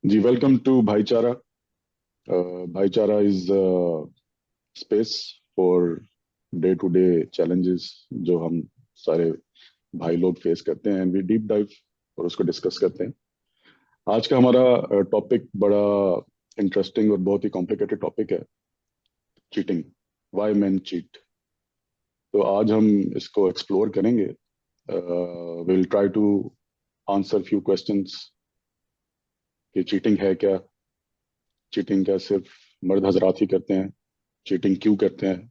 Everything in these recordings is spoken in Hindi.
जी वेलकम टू भाई चारा। Bhaichara is space for day to day challenges जो हम सारे भाई लोग फेस करते हैं, एंड वी डीप डाइव और उसको डिस्कस करते हैं। आज का हमारा टॉपिक बड़ा इंटरेस्टिंग और बहुत ही कॉम्प्लिकेटेड टॉपिक है, चीटिंग। Why man cheat. तो आज हम इसको एक्सप्लोर करेंगे। Will try to answer few questions कि चीटिंग है क्या, चीटिंग क्या सिर्फ मर्द हजरात ही करते हैं, चीटिंग क्यों करते हैं,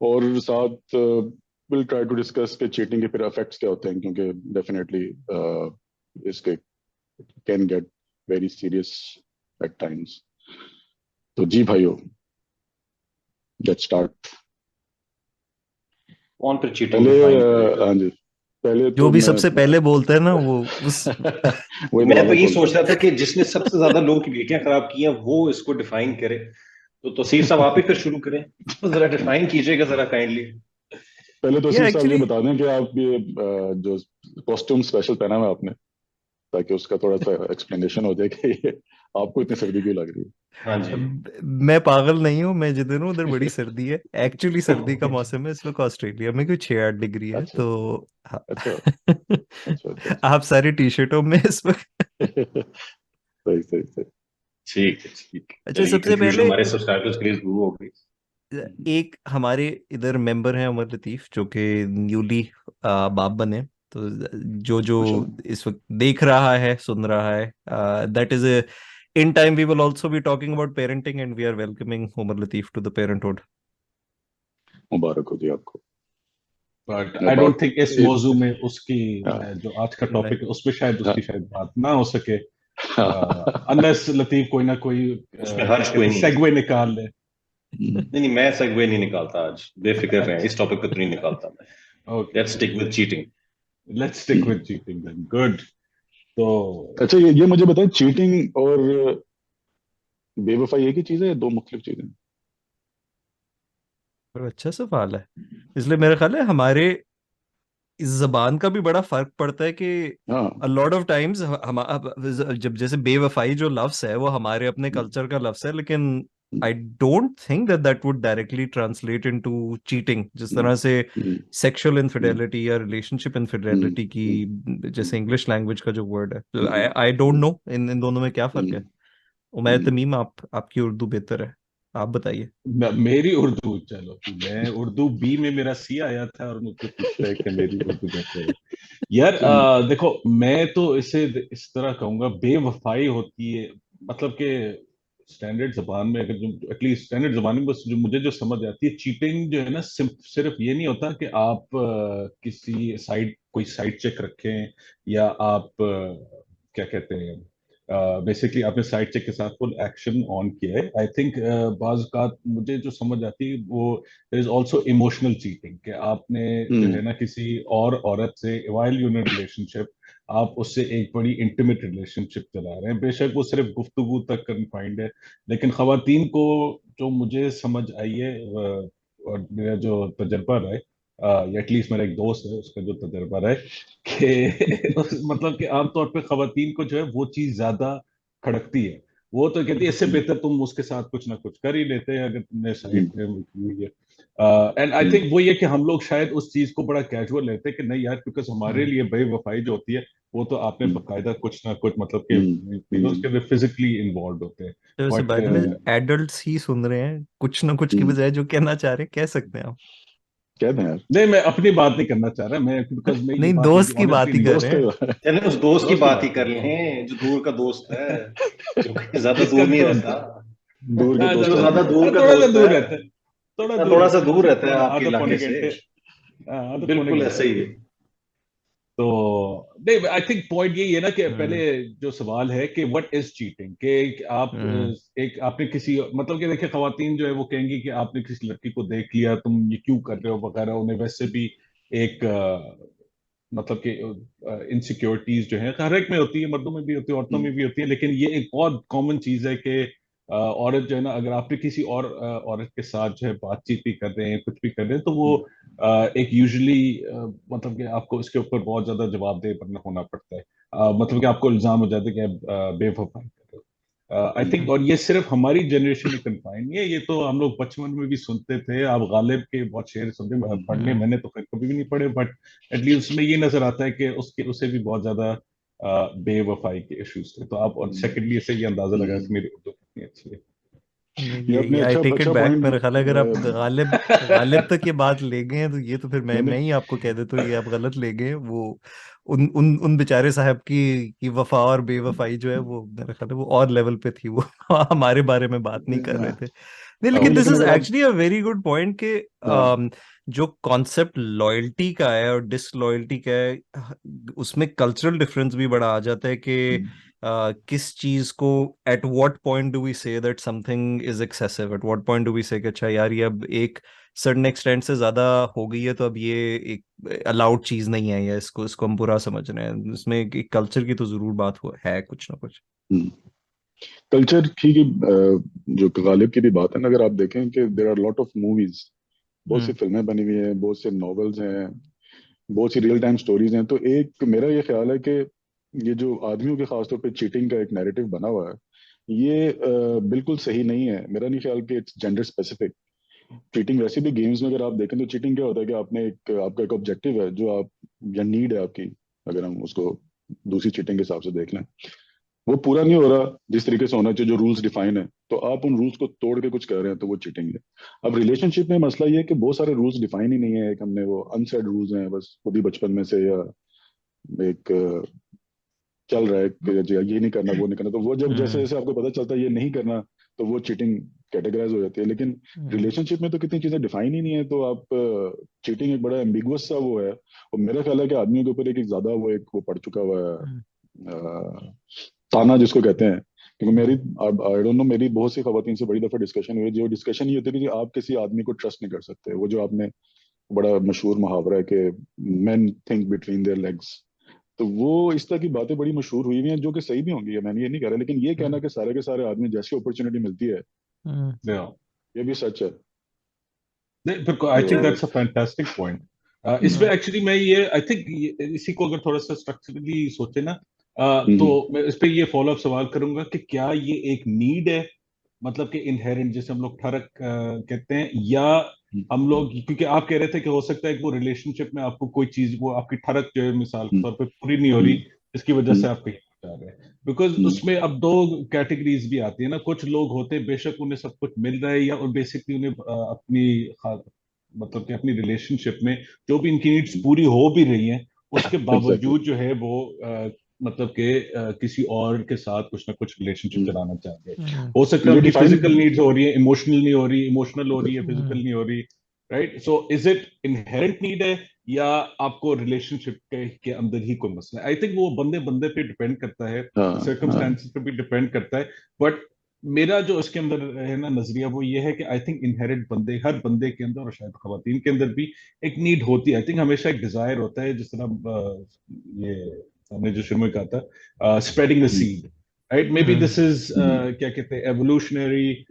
और साथ विल ट्राई टू डिस्कस के चीटिंग के फिर इफेक्ट्स क्या होते हैं, क्योंकि डेफिनेटली इसके can get very serious at times. तो जी भाइयों, लेट्स स्टार्ट। कौन फिर चीटिंग पहले डिफाइन करेगा? हाँ जी, पहले जो तो भी मैं सबसे पहले बोलते हैं ना वो उस वही मैं तो दरवाजा ये खोलता सोच हूँ। रहा था कि जिसने सबसे ज्यादा लोगों की बेटियां खराब की हैं वो इसको डिफाइन करे। तो तौसीफ साहब आप ही फिर शुरू करें, तो जरा डिफाइन कीजिएगा जरा काइंडली। पहले तो ये सिर्फ साहब ये एक्चुअली बता दें कि आप ये जो कॉस्ट्यूम स्पेशल पहना हुआ है आपने, ताकि उसका थोड़ा सा एक्सप्लेनेशन हो जाए कि ये आपको इतनी सर्दी क्यों लग रही हाँ जी। मैं पागल नहीं हूँ। मैं जिधर हूँ उधर बड़ी सर्दी है। एक्चुअली सर्दी का मौसम है इस वक्त ऑस्ट्रेलिया में, कोई 6-8 डिग्री है। है अच्छा तो हाँ। अच्छा अच्छा अच्छा अच्छा। आप सारी टी शर्टों में इस वक्त। सही सही सही। ठीक है, ठीक है, अच्छा, चलिए सबसे कंफ्यूजन पहले हमारे सब्सक्राइबर्स के लिए दूर हो गई। एक हमारे इधर मेंबर हैं उमर लतीफ, जो कि न्यूली बाप बने। तो जो जो माशाल्लाह। इस वक्त देख रहा है, सुन रहा है, that is in time we will also be talking about parenting, and we are welcoming Umar Latif to the parenthood. मुबारक हो जी आपको। बट मैं आई डोंट बात थिंक इस मौजू में उसकी जो आज का नहीं, टॉपिक है उस पर शायद हाँ उसकी शायद बात ना हो सके, हाँ अनलेस लतीफ कोई ना कोई उसमें क्या हर्ज कोई कहते हैं नहीं है। सेगवे निकाल ले। नहीं नहीं, मैं सेगवे नहीं निकालता आज, बेफिक्र रहें, इस टॉपिक पे तो नहीं निकालता मैं। Okay, let's stick with cheating. Let's stick with cheating then, good. तो अच्छा, ये मुझे बताएं, चीटिंग और बेवफाई एक ही चीज है या दो मुख्तलिफ चीजें हैं? पर अच्छा सवाल है। इसलिए मेरा ख्याल है हमारे इस जबान का भी बड़ा फर्क पड़ता है कि हाँ। a lot of times हम अब जब जैसे बेवफाई जो लफ्ज है वो हमारे अपने कल्चर का लफ्ज है, लेकिन I don't think that that would directly translate into cheating, जिस तरह से सेक्सुअल इनफिडेलिटी या रिलेशनशिप इनफिडेलिटी की जैसे इंग्लिश लैंग्वेज का जो वर्ड है। आई आई डोंट नो इन दोनों में क्या फर्क है। उमैर तमीम, आपकी उर्दू बेहतर है, आप बताइए। मेरी उर्दू, चलो कि मैं उर्दू बी में मेरा सी आया था और मुझसे पूछता है कि मेरी उर्दू बेहतर है। यार देखो, मैं तो इसे इस तरह कहूंगा, बेवफाई होती है मतलब कि स्टैंडर्ड जबान में, अगर जो एटलीस्ट स्टैंडर्ड जबान में बस जो मुझे जो समझ आती है, चीटिंग जो है ना, सिर्फ ये नहीं होता कि आप किसी साइट कोई साइट चेक रखें, या आप क्या कहते हैं, बेसिकली आपने साइट चेक के साथ फुल एक्शन ऑन किया है। आई थिंक बाज का मुझे जो समझ आती है वो there is also emotional cheating, कि आपने जो है ना किसी और औरत से व्हाइल यू इन रिलेशनशिप, आप उससे एक बड़ी इंटीमेट रिलेशनशिप चला रहे हैं। बेशक वो सिर्फ गुफ्तगू तक कन्फाइंड है, लेकिन खवातीन को जो मुझे समझ आई है, और मेरा जो तजर्बा रहा है, या एटलीस्ट मेरा एक दोस्त है उसका जो तजर्बा रहा है कि मतलब कि आमतौर पे खवातीन को जो है वो चीज ज्यादा खड़कती है। वो तो कहती है इससे बेहतर तुम उसके साथ कुछ ना कुछ कर ही लेते हैं अगर तुमने साइड में वो की हुई है। एंड आई थिंक वो ये कि हम लोग शायद उस चीज को बड़ा कैजुअल लेते हैं कि नहीं यार, बिकॉज हमारे लिए बेवफाई जो होती है वो तो आपने बकायदा कुछ ना कुछ मतलब कि उसके लिए फिजिकली इन्वॉल्व होते हैं। तो वैसे but by the way adults ही सुन रहे हैं, कुछ ना कुछ की बजाय जो कहना चाह रहे हैं कह सकते हैं आप। कह दें यार। नहीं, मैं अपनी बात नहीं करना चाह रहा, मैं बिकॉज मैं ये नहीं, बात मेरी दोस्त की बात ऑनेस्टली ही नहीं कर है। रहे दोस्त हैं। का चलें उस दोस्त की दोस्त की बात ही बात कर कर रहा हूँ लें जो दूर का दोस्त है, जो कहीं ज्यादा जिसका दूर नहीं तो रहता। दूर के हाँ, दोस्त जो का ज्यादा दूर का थोड़ा सा दोस्त दूर है, रहता है, थोड़ा इतना दूर थोड़ा सा रहता है, दूर बस एक रहता है आपके आधा पौने इलाके से। घंटे, आधा पौने बिल्कुल घंटे ऐसे का ही है। दूर। तो नहीं, आई थिंक पॉइंट यही है ना कि पहले हम्म। जो सवाल है कि व्हाट इज चीटिंग, कि आप हम्म। एक आपने किसी मतलब कि देखिए, खवातीन जो है वो कहेंगी कि आपने किसी लड़की को देख लिया, तुम ये क्यों कर रहे हो वगैरह। उन्हें वैसे भी एक मतलब कि इनसिक्योरिटीज जो है हर एक में होती है, मर्दों में भी होती है, औरतों में भी होती है, लेकिन ये एक बहुत कॉमन चीज है कि औरत जो है ना, अगर आपने किसी और औरत के साथ जो है बातचीत भी कर रहे हैं, कुछ भी कर रहे हैं, तो वो एक यूजुअली मतलब कि आपको इसके ऊपर बहुत ज्यादा जवाबदेह होना पड़ता है। मतलब कि आपको इल्जाम हो जाता है कि आप बेवफाई कर रहे हैं। आई थिंक, और ये सिर्फ हमारी जनरेशन में कन्फाइंड नहीं है, ये तो हम लोग बचपन में भी सुनते थे। आप गालिब के बहुत शेर सुनते, पढ़ने मैंने तो खैर कभी भी नहीं पढ़े, बट एटलीस्ट उसमें ये नजर आता है कि उसे भी बहुत ज्यादा बेवफाई के इश्यूज थे। तो आप, और सेकेंडली से ये अंदाजा लगा कि मेरी उर्दू कितनी अच्छी है। ये अपने आई अच्छा टेक इट अच्छा बैक। पॉइंट। मेरा ख्याल है अगर आप गालिब तक ये बात ले गए हैं तो ये तो फिर मैं मैंने मैं ही आपको कह देता हूँ ये आप गलत ले गए हैं। वो उन बेचारे साहब की वफा और बेवफाई जो है वो मेरा ख्याल है वो और लेवल पे थी। वो हमारे बारे में बात नहीं कर रहे थे। नहीं, नहीं, लेकिन दिस लेकिन इज अगर आप actually a very good point कि हाँ, जो कॉन्सेप्ट लॉयल्टी का है और डिसलॉयल्टी का है उसमें कल्चरल डिफरेंस भी बड़ा आ जाता है कि किस चीज को at what point do we say that something is excessive, at what point do we say कि अच्छा यार ये अब एक सर्टेन एक्सटेंट से ज्यादा हो गई है तो अब ये एक अलाउड चीज नहीं है या इसको हम बुरा समझ रहे हैं। इसमें एक कल्चर की तो जरूर बात है कुछ ना कुछ। कल्चर की जो गालिब की भी बात है ना, अगर आप देखें कि there are lot of movies, बहुत सी हम्म फिल्में बनी हुई हैं, बहुत से नॉवेल्स हैं, बहुत सी रियल टाइम स्टोरीज हैं। तो एक मेरा ये ख्याल है कि ये जो आदमियों के खासतौर पे चीटिंग का एक नैरेटिव बना हुआ है, ये बिल्कुल सही नहीं है। मेरा नहीं ख्याल कि इट्स जेंडर स्पेसिफिक। चीटिंग वैसे भी गेम्स में अगर आप देखें तो चीटिंग क्या होता है कि आपने एक आपका एक ऑब्जेक्टिव है जो आप, या नीड है आपकी, अगर हम उसको दूसरी चीटिंग के हिसाब से देख लें, वो पूरा नहीं हो रहा जिस तरीके से होना चाहिए, जो रूल्स डिफाइन है, तो आप उन रूल्स को तोड़ के कुछ कर रहे हैं, तो वो चीटिंग है। अब रिलेशनशिप में मसला ये है कि बहुत सारे रूल्स डिफाइन ही नहीं है, एक हमने वो अनसेड रूल्स हैं बस खुद ही बचपन में से, या एक चल रहा है कि जी ये नहीं करना वो नहीं करना, तो वो जब जैसे हम्म जैसे आपको पता चलता है ये नहीं करना, तो वो चीटिंग कैटेगराइज हो जाती है। लेकिन हम्म रिलेशनशिप में तो कितनी चीजें डिफाइन ही नहीं है, तो आप चीटिंग एक बड़ा एम्बिगुअस सा वो है। और मेरा ख्याल है कि आदमियों के ऊपर एक ज्यादा वो एक वो पड़ चुका हुआ है, हम्म ताना जिसको कहते हैं। क्योंकि मेरी, आई डोंट नो, मेरी बहुत सी खवातीन से बड़ी दफा डिस्कशन हुई, जो डिस्कशन ये होती है कि आप किसी आदमी को ट्रस्ट नहीं कर सकते। वो जो आपने बड़ा मशहूर मुहावरा है कि main think between their legs, तो वो इस तरह की बातें बड़ी मशहूर हुई हुई हैं, जो कि सही भी होंगी, मैंने ये नहीं कह रहा, लेकिन ये कहना कि सारे के सारे आदमी जैसी अपॉर्चुनिटी मिलती है, हम्म Yeah. ये भी सच है। आई थिंक तो दैट्स अ फैंटास्टिक पॉइंट। इसमें हम्म एक्चुअली मैं ये, आई थिंक इसी को अगर थोड़ा सा स्ट्रक्चरली सोचे ना, तो हम्म मैं इस पे ये फॉलो अप सवाल करूंगा कि क्या ये एक नीड है, मतलब कि इनहेरेंट जिसे हम लोग ठरक कहते हैं, या हम लोग, क्योंकि आप कह रहे थे कि हो सकता है कि वो रिलेशनशिप में आपको कोई चीज, वो आपकी ठरक जो है मिसाल के हम्म तौर पे पूरी नहीं हो रही, हम्म इसकी वजह हम्म से आप कहीं जा रहे हैं। बिकॉज हम्म उसमें अब दो कैटेगरीज भी आती है ना। कुछ लोग होते हैं बेशक उन्हें सब कुछ मिल रहा है, या और बेसिकली उन्हें अपनी मतलब कि अपनी रिलेशनशिप में जो भी इनकी नीड्स पूरी हो भी रही हैं, उसके एग्जैक्टली। बावजूद जो है वो मतलब कि किसी और के साथ कुछ ना कुछ रिलेशनशिप चलाना चाहते हैं। हम्म हो सकता है जो उनकी डिफाइंड, फिजिकल नीड्स हो रही है, इमोशनल नहीं हो रही, इमोशनल हो रही है, फिजिकल हम्म नहीं हो रही। Right, so is it inherent need है, या आपको रिलेशनशिप के अंदर ही कोई मसला है? आई थिंक वो बंदे बंदे पे डिपेंड करता है, हाँ हाँ सर्कमस्टांसिस पे भी डिपेंड करता है। बट मेरा जो इसके अंदर है ना नजरिया, वो ये है कि आई थिंक इनहेरेंट बंदे, हर बंदे के अंदर और शायद खवातीन के अंदर भी एक नीड होती है। आई थिंक हमेशा एक डिजायर होता है, जिस तरह ये हमने जो शुरू में कहा था, spreading the hmm seed. Right, maybe hmm this is hmm क्या कहते हैं, एवोल्यूशनरी।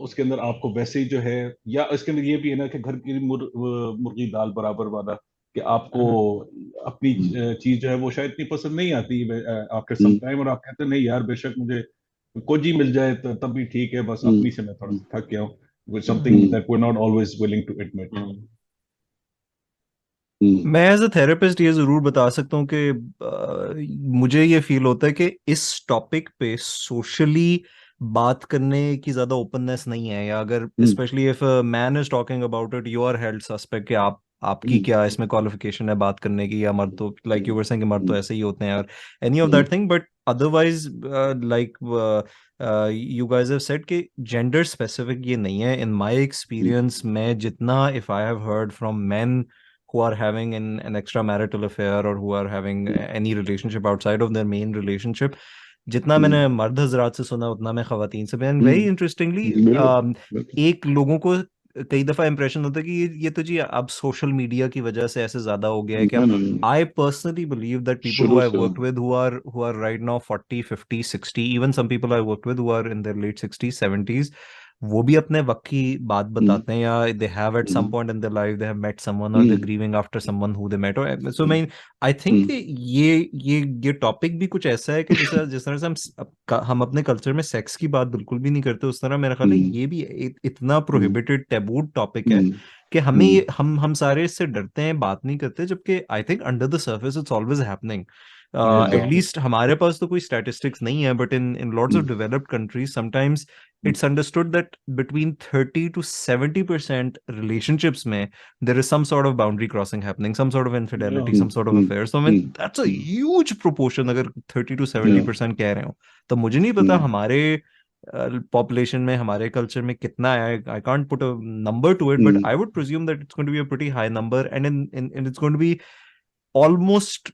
उसके अंदर आपको वैसे ही जो है, या इसके अंदर ये भी है ना कि घर की मुर्गी दाल बराबर वाला, कि आपको अपनी हम्म चीज जो है वो शायद इतनी पसंद नहीं आती आफ्टर सम हम्म टाइम, और आप कहते हैं नहीं यार, बेशक मुझे कोजी मिल जाए तो तब भी ठीक है, बस हम्म अपनी से मैं थोड़ा हम्म सा थक गया हूँ, with hmm something that we are not always willing to admit. Hmm मैं एज अ थेरेपिस्ट ये जरूर बता सकता हूँ कि मुझे ये फील होता है कि इस टॉपिक पे सोशली बात करने की ज्यादा ओपननेस नहीं है, या अगर hmm especially if man is talking about it you are held suspect कि आपकी हम्म क्या इसमें क्वालिफिकेशन है बात करने की, या मर्द तो लाइक यू वर सेइंग मर्द तो हम्म ऐसे ही होते हैं और any of hmm that thing, but otherwise like you guys have said कि जेंडर स्पेसिफिक ये नहीं है। इन माय एक्सपीरियंस मैं जितना if I have heard from main who are having an extramarital affair or who are having any relationship outside of their main relationship, जितना हम्म मैंने मर्द हजरात से सुना उतना मैं खवातीन से, मैंने वेरी हम्म इंटरेस्टिंगली बिल्कुल बिल्कुल। एक लोगों को कई दफा इंप्रेशन होता है कि ये तो जी अब सोशल मीडिया की वजह से ऐसे ज्यादा हो गया है क्या। नहीं, I personally believe that people who शुरू आई से worked with who are right now 40 50 60, even some people I worked with who are in their late 60s 70s, वो भी अपने वक्त की बात बताते हैं, या they have at some hmm, point in their life they have met someone और they hmm, grieving after someone who they met. So मैं आई थिंक ये टॉपिक भी कुछ ऐसा है कि जिस तरह से हम अपने कल्चर में सेक्स की बात बिल्कुल भी नहीं करते, उस तरह मेरा ख्याल है हम्म, ये भी इतना हम्म, प्रोहिबिटेड टैबू टॉपिक है हम्म, कि हमें हम्म, हम सारे इससे डरते हैं, बात नहीं करते, जबकि I think under the surface it's always happening. Exactly. At least हमारे पास तो कोई स्टैटिस्टिक्स नहीं है, but in in lots of hmm, developed countries sometimes it's understood that between 30 to 70% relationships mein there is some sort of boundary crossing happening, some sort of infidelity, some sort of hmm, affair. So I mean that's a huge proportion agar 30 to yeah, 70% कह रहे हो, तो मुझे नहीं पता हम्म, हमारे पॉपुलेशन में, हमारे कल्चर में कितना है. I can't put a number to it, but hmm, I would presume that it's going to be a pretty high number, and in it's going to be almost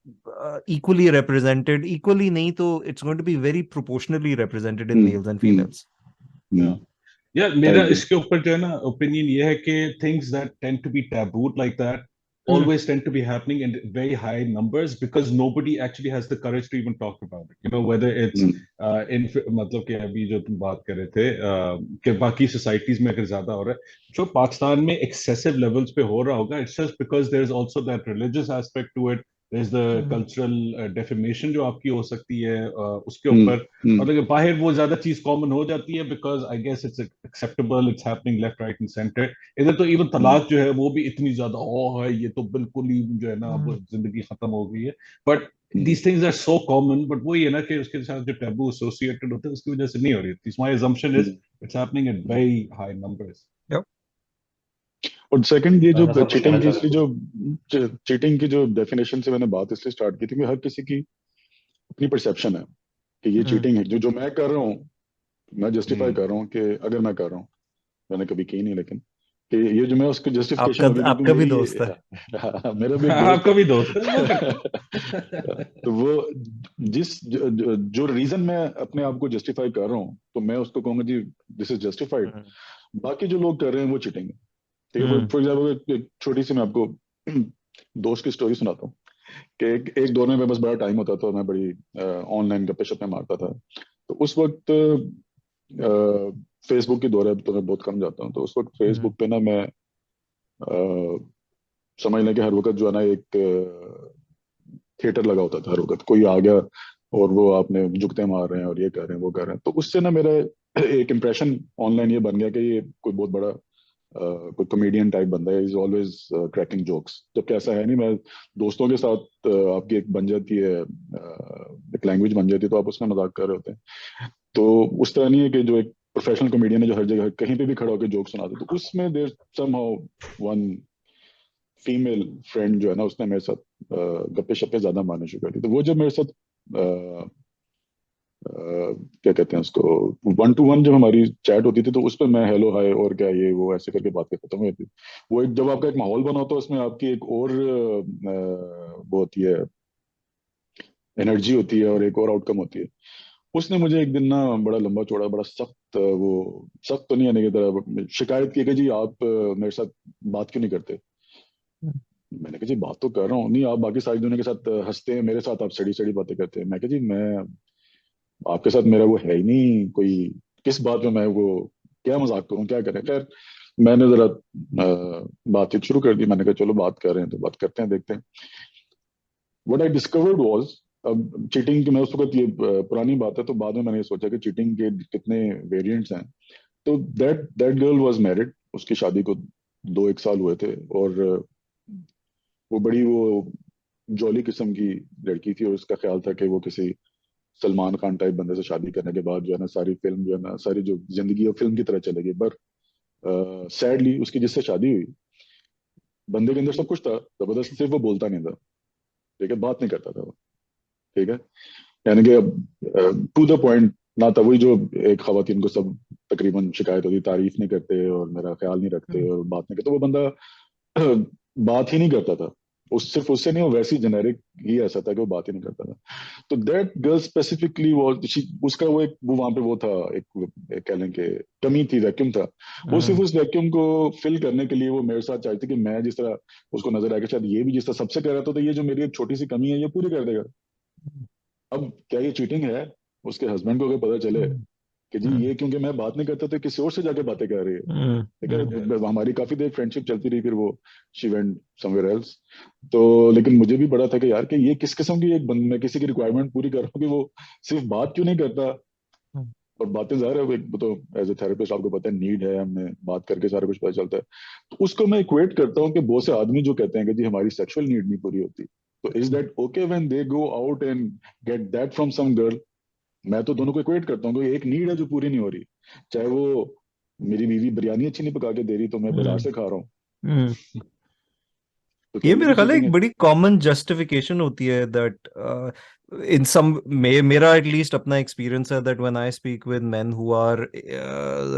equally represented, equally nahi to it's going to be very proportionally represented in hmm, males and hmm, females. हम्म, यार I मेरा agree. इसके ऊपर जो है ना ओपिनियन ये है कि things that tend to be tabooed like that always tend to be happening in very high numbers because nobody actually has the courage to even talk about it, you know, whether it's hmm, in मतलब कि अभी जो तुम बात कर रहे थे कि बाकी सोसाइटीज में अगर ज्यादा हो रहा है, जो पाकिस्तान में एक्सेसिव लेवल्स पे हो रहा होगा, it's just because there is also that religious aspect to it, there is the cultural defamation जो आपकी हो सकती है उसके हम्म, ऊपर। हम्म, और अगर बाहर वो ज्यादा चीज कॉमन हो जाती है because I guess it's acceptable, it's happening left right and centre. इधर तो इवन हम्म, तलाक जो है वो भी इतनी ज्यादा ओ है, ये तो बिल्कुल ही जो है ना अब जिंदगी खत्म हो गई है। But hmm, these things are so common, but वो ये ना कि उसके साथ जो टैबू एसोसिएटेड होते हैं उसकी वजह से नहीं हो रही। My assumption is hmm, it's happening at very high numbers. Yep. और सेकंड ये जो राणा साहब कुछ कहना चीटिंग की चाह रहे इसलिए थे? जो चीटिंग की जो डेफिनेशन से मैंने बात इसलिए स्टार्ट की थी कि हर किसी की अपनी परसेप्शन है कि ये चीटिंग है, जो जो मैं कर रहा हूँ मैं जस्टिफाई कर रहा हूँ कि अगर मैं कर रहा हूँ, मैंने कभी की नहीं लेकिन कि ये जो मैं उसकी जस्टिफिकेशन आपका होगी क्योंकि आपका भी मेरी दोस्त है। मेरा भी एक दोस्त आपका है। भी दोस्त है वो करता तो वो जो रीजन मैं अपने आप को जस्टिफाई कर रहा हूँ तो मैं उसको कहूंगा जी दिस इज जस्टिफाइड। हम्म बाकी जो लोग कर रहे हैं वो चीटिंग है। ठीक है, हम्म फॉर एग्जाम्पल एक छोटी सी मैं आपको दोस्त की स्टोरी सुनाता हूँ कि एक दौर में मेरे पास बड़ा टाइम होता था और मैं बड़ी ऑनलाइन गप्पे शप्पे मारता था। तो उस वक्त फेसबुक की दौर है तो मैं बहुत कम जाता हूँ, तो उस वक्त हम्म फेसबुक पे ना मैं समझ लें कि हर वक्त जो है ना एक थिएटर लगा होता था। हर वक्त कोई आ गया और वो आपने जुगते मार रहे हैं और ये कर रहे हैं वो कर रहे हैं, तो उससे ना मेरा एक इम्प्रेशन ऑनलाइन ये बन गया कि ये कोई बहुत बड़ा कोई कॉमेडियन टाइप बंदा है, इज ऑलवेज क्रैकिंग जोक्स। जबकि ऐसा है नहीं। मैं दोस्तों के साथ आपकी एक बन जाती है एक लैंग्वेज बन जाती है तो आप उसमें मजाक कर रहे होते हैं। तो उस तरह नहीं है कि जो एक प्रोफेशनल कॉमेडियन है जो हर जगह कहीं पे भी खड़ा होकर जोक सुनाते, तो उसमें देर समहाउ वन फीमेल फ्रेंड जो है ना उसने मेरे साथ गप्पे शप्पे ज्यादा मारने शुरू कर दी। तो वो जब मेरे साथ क्या कहते हैं उसको वन टू वन जब हमारी चैट होती थी तो उस पर मैं हेलो हाय और क्या ये वो ऐसे करके बात खत्म हो जाती थी। वो एक जब आपका एक माहौल बना होता है उसमें आपकी एक और वो होती है, एनर्जी होती है और एक और आउटकम होती है। उसने मुझे एक दिन ना बड़ा लंबा चौड़ा बड़ा सख्त वो सख्त तो नहीं आने की तरह शिकायत की कि जी आप मेरे साथ बात क्यों नहीं करते। मैंने कहा जी बात तो कर रहा हूँ, नहीं आप बाकी सारी दुनिया के साथ हंसते हैं, मेरे साथ आप सड़ी सड़ी बातें करते हैं। मैं कहा जी मैं आपके साथ मेरा वो है ही नहीं कोई, किस बात में मैं वो क्या मजाक करूं क्या करें। खैर मैंने जरा बातचीत शुरू कर दी। मैंने कहा चलो बात कर रहे हैं तो बात करते हैं देखते हैं। व्हाट आई डिस्कवर्ड वाज, अब चीटिंग की मैं उस वक्त ये पुरानी बात है तो बाद में मैंने ये सोचा कि चीटिंग के कितने वेरिएंट्स हैं। तो that that girl was married, उसकी शादी को 2 1 साल हुए थे और वो बड़ी वो जॉली किस्म की लड़की थी और उसका ख्याल था कि वो किसी सलमान खान टाइप बंदे से शादी करने के बाद जो है ना सारी फिल्म जो है ना सारी जो जिंदगी है फिल्म की तरह चलेगी। पर सैडली उसकी जिससे शादी हुई बंदे के अंदर सब कुछ था, जबरदस्त सिर्फ वो बोलता नहीं था। ठीक है, बात नहीं करता था वो। ठीक है, यानी कि टू द पॉइंट ना था। वही जो एक खवातीन को सब तकरीबन शिकायत होती तारीफ नहीं करते और मेरा ख्याल नहीं रखते और बात नहीं करते, वो बंदा बात ही नहीं करता था। उस सिर्फ उससे नहीं, वो वैसे ही जेनेरिक ही ऐसा था कि वो बात ही नहीं करता था। तो दैट गर्ल स्पेसिफिकली वो उसका वो एक वो वहां पे वो था एक कह लें कि कमी थी, वैक्यूम था। वो सिर्फ उस वैक्यूम को फिल करने के लिए वो मेरे साथ चाहती थी कि मैं जिस तरह उसको नजर आया कि शायद ये भी जिस तरह सबसे कर रहा था तो ये जो मेरी एक छोटी सी कमी है ये पूरी कर देगा। अब क्या ये चीटिंग है? उसके हस्बैंड को अगर पता चले कि जी ये क्योंकि मैं बात नहीं करता तो किसी और से जाके बातें कर रही है, ठीक है। हमारी काफी देर फ्रेंडशिप चलती रही, फिर वो शी वेंट समवेयर एल्स। तो लेकिन मुझे भी बड़ा था कि यार कि ये किस किस्म की मैं किसी की रिक्वायरमेंट पूरी कर रहा हूँ कि वो सिर्फ बात क्यों नहीं करता। और बातें ज़ाहिर है वो तो एज ए थेरेपिस्ट आपको पता है नीड है, हमें बात करके सारा कुछ पता चलता है। तो उसको मैं इक्वेट करता हूँ कि बहुत से आदमी जो कहते हैं कि जी हमारी सेक्सुअल नीड नहीं पूरी होती, तो is that okay when they go out and get that from some girl. मैं तो दोनों को इक्वेट करता हूँ कि एक नीड है जो पूरी नहीं हो रही, चाहे वो मेरी बीवी बिरयानी अच्छी नहीं पका के दे रही तो मैं बाजार से खा रहा हूँ, तो क्या ये ये मेरा भी ख्याल है चीटिंग एक है? बड़ी कॉमन जस्टिफिकेशन होती है दैट इन सम मेरा एटलीस्ट अपना एक्सपीरियंस है that when I speak with men who are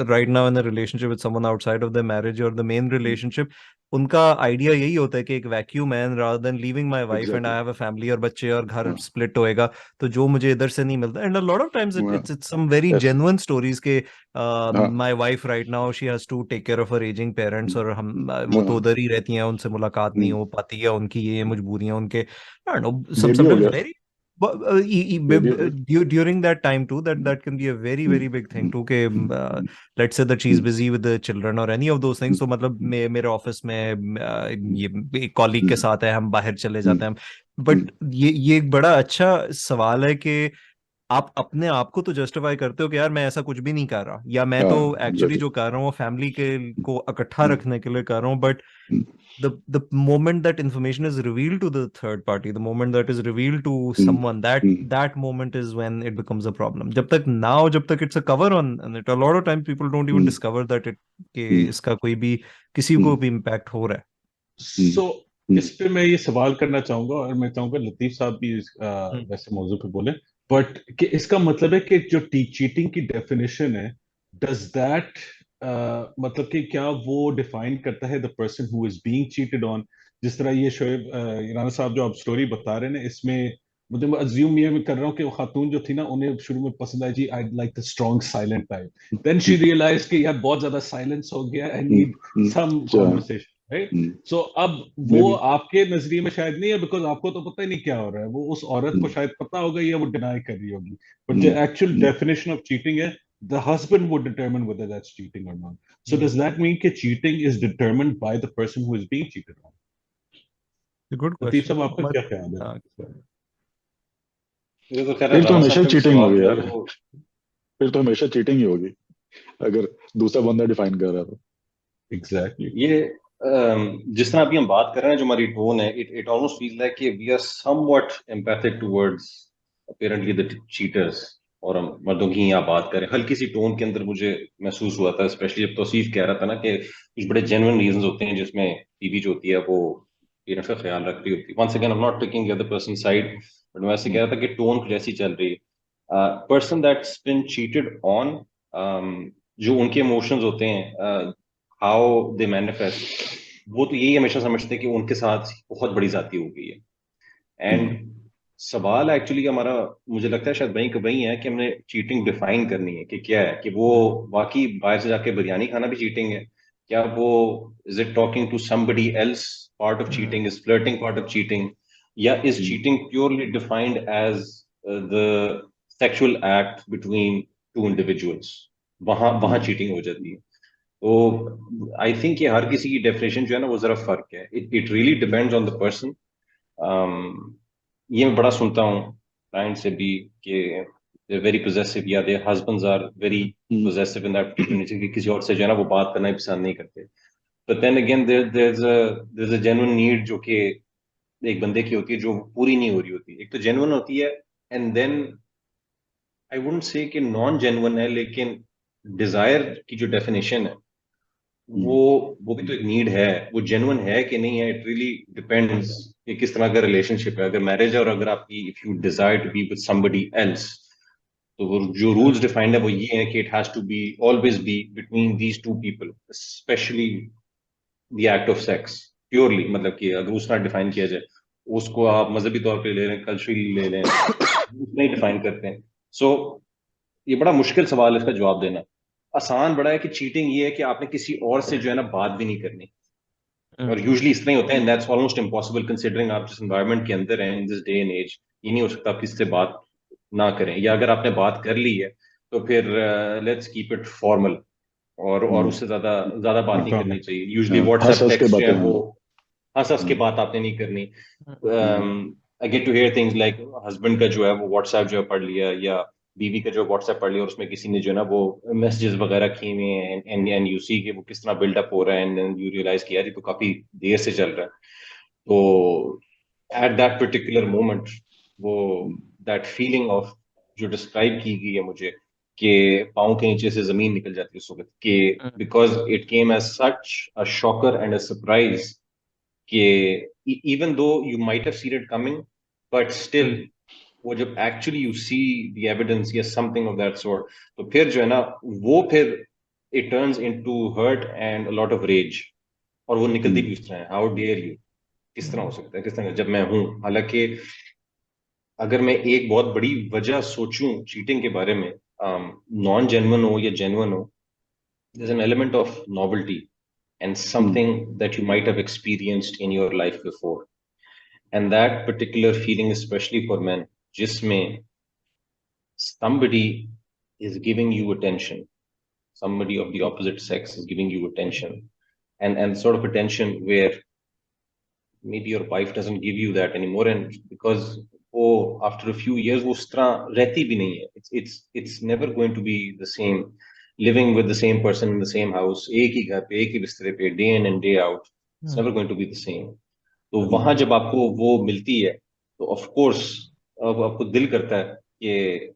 right now in a relationship with someone outside of the marriage और द मेन रिलेशनशिप, उनका आइडिया यही होता है कि एक वैक्यूम है rather than leaving my wife and I exactly. Have a family और बच्चे और घर हाँ स्प्लिट होएगा, तो जो मुझे इधर से नहीं मिलता and a lot of times हाँ it's some very yes, genuine stories के हाँ my wife right now she has to take care of her aging parents और हम वो तो हाँ उधर ही रहती हैं, उनसे मुलाकात नहीं हो पाती है, उनकी ये मजबूरियां उनके आई डोंट नो बेबी हो sometimes गया, very बेबी हो गया। during that time too that can be a very very big thing too कि let's say that she's busy with the children or any of those things, तो मतलब मेरे ऑफिस में ये एक कॉलीग के साथ है, हम बाहर चले जाते हैं, बट ये एक बड़ा अच्छा सवाल है कि आप अपने आप को तो जस्टिफाई करते हो कि यार मैं ऐसा कुछ भी नहीं कर रहा, या मैं हाँ तो एक्चुअली एग्जैक्टली। जो कर रहा हूँ फैमिली के को इकट्ठा रखने के लिए कर रहा हूँ, but the moment that information is revealed to the third party, the moment that is revealed to someone, that moment is when it becomes a problem. जब तक it's a cover on it, a lot of times people don't even discover that it कि इसका कोई भी किसी को भी impact हो रहा है. सो इस पे मैं ये सवाल करना चाहूंगा और मैं चाहूंगा लतीफ साहब भी वैसे मौजू पे बोले, बट कि इसका मतलब है कि जो चीटिंग की डेफिनेशन है, डज दैट मतलब कि क्या वो डिफाइन करता है the person who is being cheated on? जिस तरह ये शोएब राना साहब जो आप स्टोरी बता रहे हैं ना, इसमें मुझे मैं अज्यूम ये मैं कर रहा हूँ कि वो खातून जो थी ना, उन्हें शुरू में पसंद आई जी, I like the strong silent type, then she realize कि यार बहुत ज्यादा साइलेंस हो गया, I need some conversation, right? So अब मे वो बी आपके नजरिए में शायद नहीं है, बिकॉज आपको तो पता ही नहीं क्या हो रहा है, वो उस औरत को शायद पता होगा या वो डिनाई कर रही होगी, but the actual definition of cheating है the husband would determine whether that's cheating or not. So does that mean that cheating is determined by the person who is being cheated on? A good Latif question. साहब आपका क्या ख्याल है? ये तो खैर फिर तो राणा हमेशा साहब का भी चीटिंग सवाल होगी जो है यार, वो फिर तो हमेशा चीटिंग ही होगी अगर दूसरा बंदा डिफाइन कर रहा है तो। Exactly. ये जिस तरह अभी हम बात कर रहे हैं, जो हमारी टोन है, इट ऑलमोस्ट फील लाइक कि we are somewhat empathic towards apparently the cheaters, और हम मर्दों की यहाँ बात करें, हल्की सी टोन के अंदर मुझे महसूस हुआ था, स्पेशली जब तौसीफ कह रहा था ना कि कुछ बड़े जेन्युइन रीजंस होते हैं जिसमें बीवी जो होती है वो पेरेंट्स का ख्याल रख रही होती है। Once again I am not taking the other person side, but मैं ऐसे कह रहा था कि टोन कुछ ऐसी चल रही है। Person that's been cheated on, जो उनके इमोशंस होते हैं, हाउ दे मैनिफेस्ट, वो तो यही हमेशा समझते हैं कि उनके साथ बहुत बड़ी जाती हो गई है। एंड सवाल एक्चुअली हमारा, मुझे लगता है शायद वहीं का वहीं है कि हमने चीटिंग डिफाइन करनी है कि क्या है, कि वो वाकई बाहर से जाके बिरयानी खाना भी चीटिंग है, क्या वो is it talking to somebody else part of cheating, is flirting part of cheating, या is cheating purely defined as the sexual act between two individuals, वहां वहां चीटिंग हो जाती है। तो आई थिंक ये हर किसी की डेफिनेशन जो है ना वो जरा फर्क है, it really depends on the person. ये मैं बड़ा सुनता हूँ क्लाइंट से भी कि दे वेरी पोजेसिव, या their husbands are very possessive in that particular nature, कि किसी और से जो है ना वो बात करना ही पसंद नहीं करते। But then again there is a genuine need जो कि एक बंदे की होती है जो पूरी नहीं हो रही होती। एक तो जेन्युइन होती है, and then I wouldn't say कि नॉन जेन्युइन है, लेकिन डिजायर की जो डेफिनेशन है वो वो भी तो एक नीड है, वो जेन्युइन है कि नहीं है, इट रियली डिपेंड्स कि किस तरह का रिलेशनशिप है। अगर मैरिज है और अगर आपकी if you desire to be with somebody else, तो वो जो रूल्स डिफाइंड है वो ये है कि it has to be always be between these two people, specially the act of sex purely, मतलब कि अगर उस तरह डिफाइन किया जाए, उसको आप मजहबी तौर पे ले लें, कल्चरली ले लें, उतना ही डिफाइन करते हैं। सो ये बड़ा मुश्किल सवाल है, इसका जवाब देना। आसान बड़ा है कि चीटिंग ये है कि आपने किसी और से जो है ना बात भी नहीं करनी, और यूजुअली इस तरह ही होता है, and that's almost impossible considering आप जिस एनवायरनमेंट के अंदर हैं in this day and age. ये नहीं हो सकता आप किसी से बात ना करें, या अगर आपने बात कर ली है तो फिर लेट्स कीप इट फॉर्मल, और उससे ज्यादा ज्यादा बात नहीं करनी चाहिए. यूजुअली हंस व्हाट्सएप हंस के टेक्स्ट जो है बातें वो हैं. हंस हंस के बात आपने नहीं करनी. हम्म, I get to hear things like husband का जो है वो व्हाट्सएप जो है पढ़ लिया, या बीवी का जो व्हाट्सएप पढ़ लिया और उसमें किसी ने जो है ना वो मैसेजेस वगैरह किए हुए हैं, एंड यू सी कि वो किस तरह बिल्डअप हो रहा है, एंड यू रियलाइज कि यार ये तो काफी देर से चल रहा है. तो एट दैट पर्टिकुलर मोमेंट वो दैट फीलिंग ऑफ जो डिस्क्राइब की गई है मुझे, कि पाँव के नीचे से जमीन निकल जाती है उस वक्त, कि because it came as such a shocker and a surprise, कि even though you might have seen it coming, but still वो जब actually you see the evidence या समथिंग ऑफ दैट सॉर्ट, तो फिर जो है ना वो फिर it turns into hurt and a lot of rage. और वो निकलती भी उस तरह है, हाउ डेयर यू, किस तरह हो सकता है, किस तरह जब मैं हूं. हालांकि अगर मैं एक बहुत बड़ी वजह सोचूं चीटिंग के बारे में, नॉन जेन्युइन हो या जेन्युइन हो, there's an element of novelty and something that you might have experienced in your life before. And that particular feeling, especially for men, जिसमें somebody is giving you attention, somebody of the opposite sex is giving you attention, and sort of attention where maybe your wife doesn't give you that anymore, and because after a few years वो उस तरह रहती भी नहीं है. It's never going to be the same living with the same person in the same house, एक ही घर पे एक ही बिस्तरे पे, day in and day out. It's never going to be the same. तो वहां जब आपको वो मिलती है तो of course अब आपको दिल करता है कि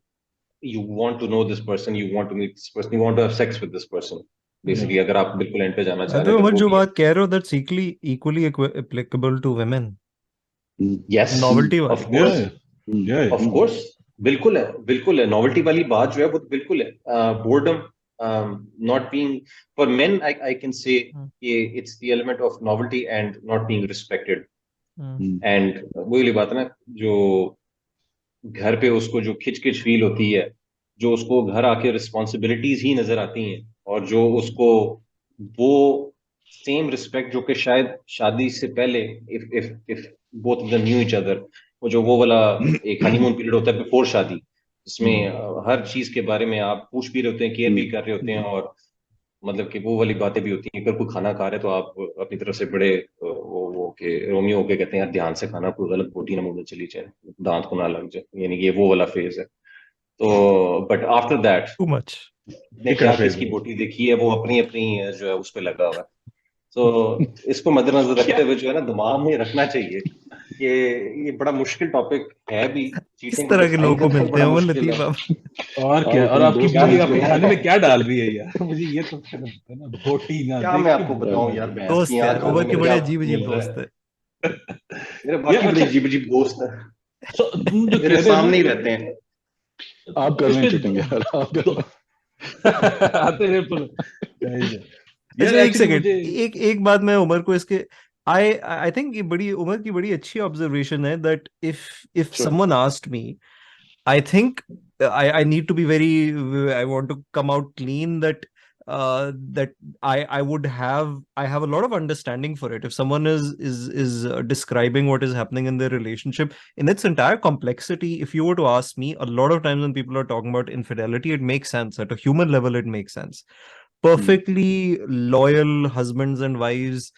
you want to know this person, you want to meet this person, you want to have sex with this person. Basically, अगर आप बिल्कुल एंड पे जाना चाह रहे हैं, तो अगर वो जो भी है. बात कह रहे हो that's equally applicable to women. Yes, novelty of वाली. course. yeah. ऑफ कोर्स, बिल्कुल है. नॉवेल्टी वाली बात जो है वो तो बिल्कुल है. Boredom not being for main, I can से it's the element of novelty and not being respected. And वही वाली बात है ना, जो घर पे उसको जो खिचखिच फील होती है, जो उसको घर आके रिस्पॉन्सिबिलिटीज ही नजर आती हैं, और जो उसको वो सेम रिस्पेक्ट जो कि शायद शादी से पहले, if both of them knew each other, वो वाला एक हनीमून पीरियड होता है बिफोर शादी, जिसमें हर चीज के बारे में आप पूछ भी रहे होते हैं, केयर भी कर रहे होते हैं, और मतलब कि वो वाली बातें भी होती हैं. अगर कोई खाना खा रहे तो आप अपनी तरफ से बड़े वो के रोमियो होके कहते हैं यार ध्यान से खाना, कोई गलत बोटी ना मुंह में चली जाए, दांत को ना लग जाए, यानी कि ये वो वाला फेज है. तो but after that too much. ने क्या किसकी बोटी देखी है, वो अपनी अपनी जो है उस पर लगा हुआ है. तो इसको मद्देनजर रखते हुए जो है ना दिमाग में रखना चाहिए कि ये बड़ा मुश्किल टॉपिक है भी. किस चीटिंग को तरह के डिफाइन लोगों को करना ही मिलते बड़ा हैं वो मुश्किल लतीफ है. आप? और क्या, और अपने आपकी दोस्त बीवी को आपके पूछो. खाने में क्या डाल रही है यार? मुझे ये तो पता ना, बोटी ना क्या देख मैं के आपको बुरा बताऊं लग यार, रहा भैंस दोस्त की यार, आंख खाने उमर में के बड़े क्या अजीब मिल अजीब रहा दोस्त है. है. मेरे है। बाकी बड़े अच्छा, अजीब अजीब दोस्त हैं, तुम जो मेरे कह रहे हो सामने ही ना, रहते हैं. आप कर इस रहे पे हैं चीटिंग यार, आप कर रहे आते रहे पर यार अच्छा एक एक्चुअली सेकेंड, मुझे एक बात मैं उमर को इसके, आई थिंक ये बड़ी उमर की बड़ी अच्छी ऑब्जर्वेशन है that if Sure. Someone asked me, I think I need to be very, I want to come out clean that that I would have, I have a lot of understanding for it. If someone is describing what is happening in their relationship in its entire complexity, if you were to ask me, a lot of times when people are talking about infidelity, it makes sense at a human level. It makes sense. Perfectly loyal husbands and wives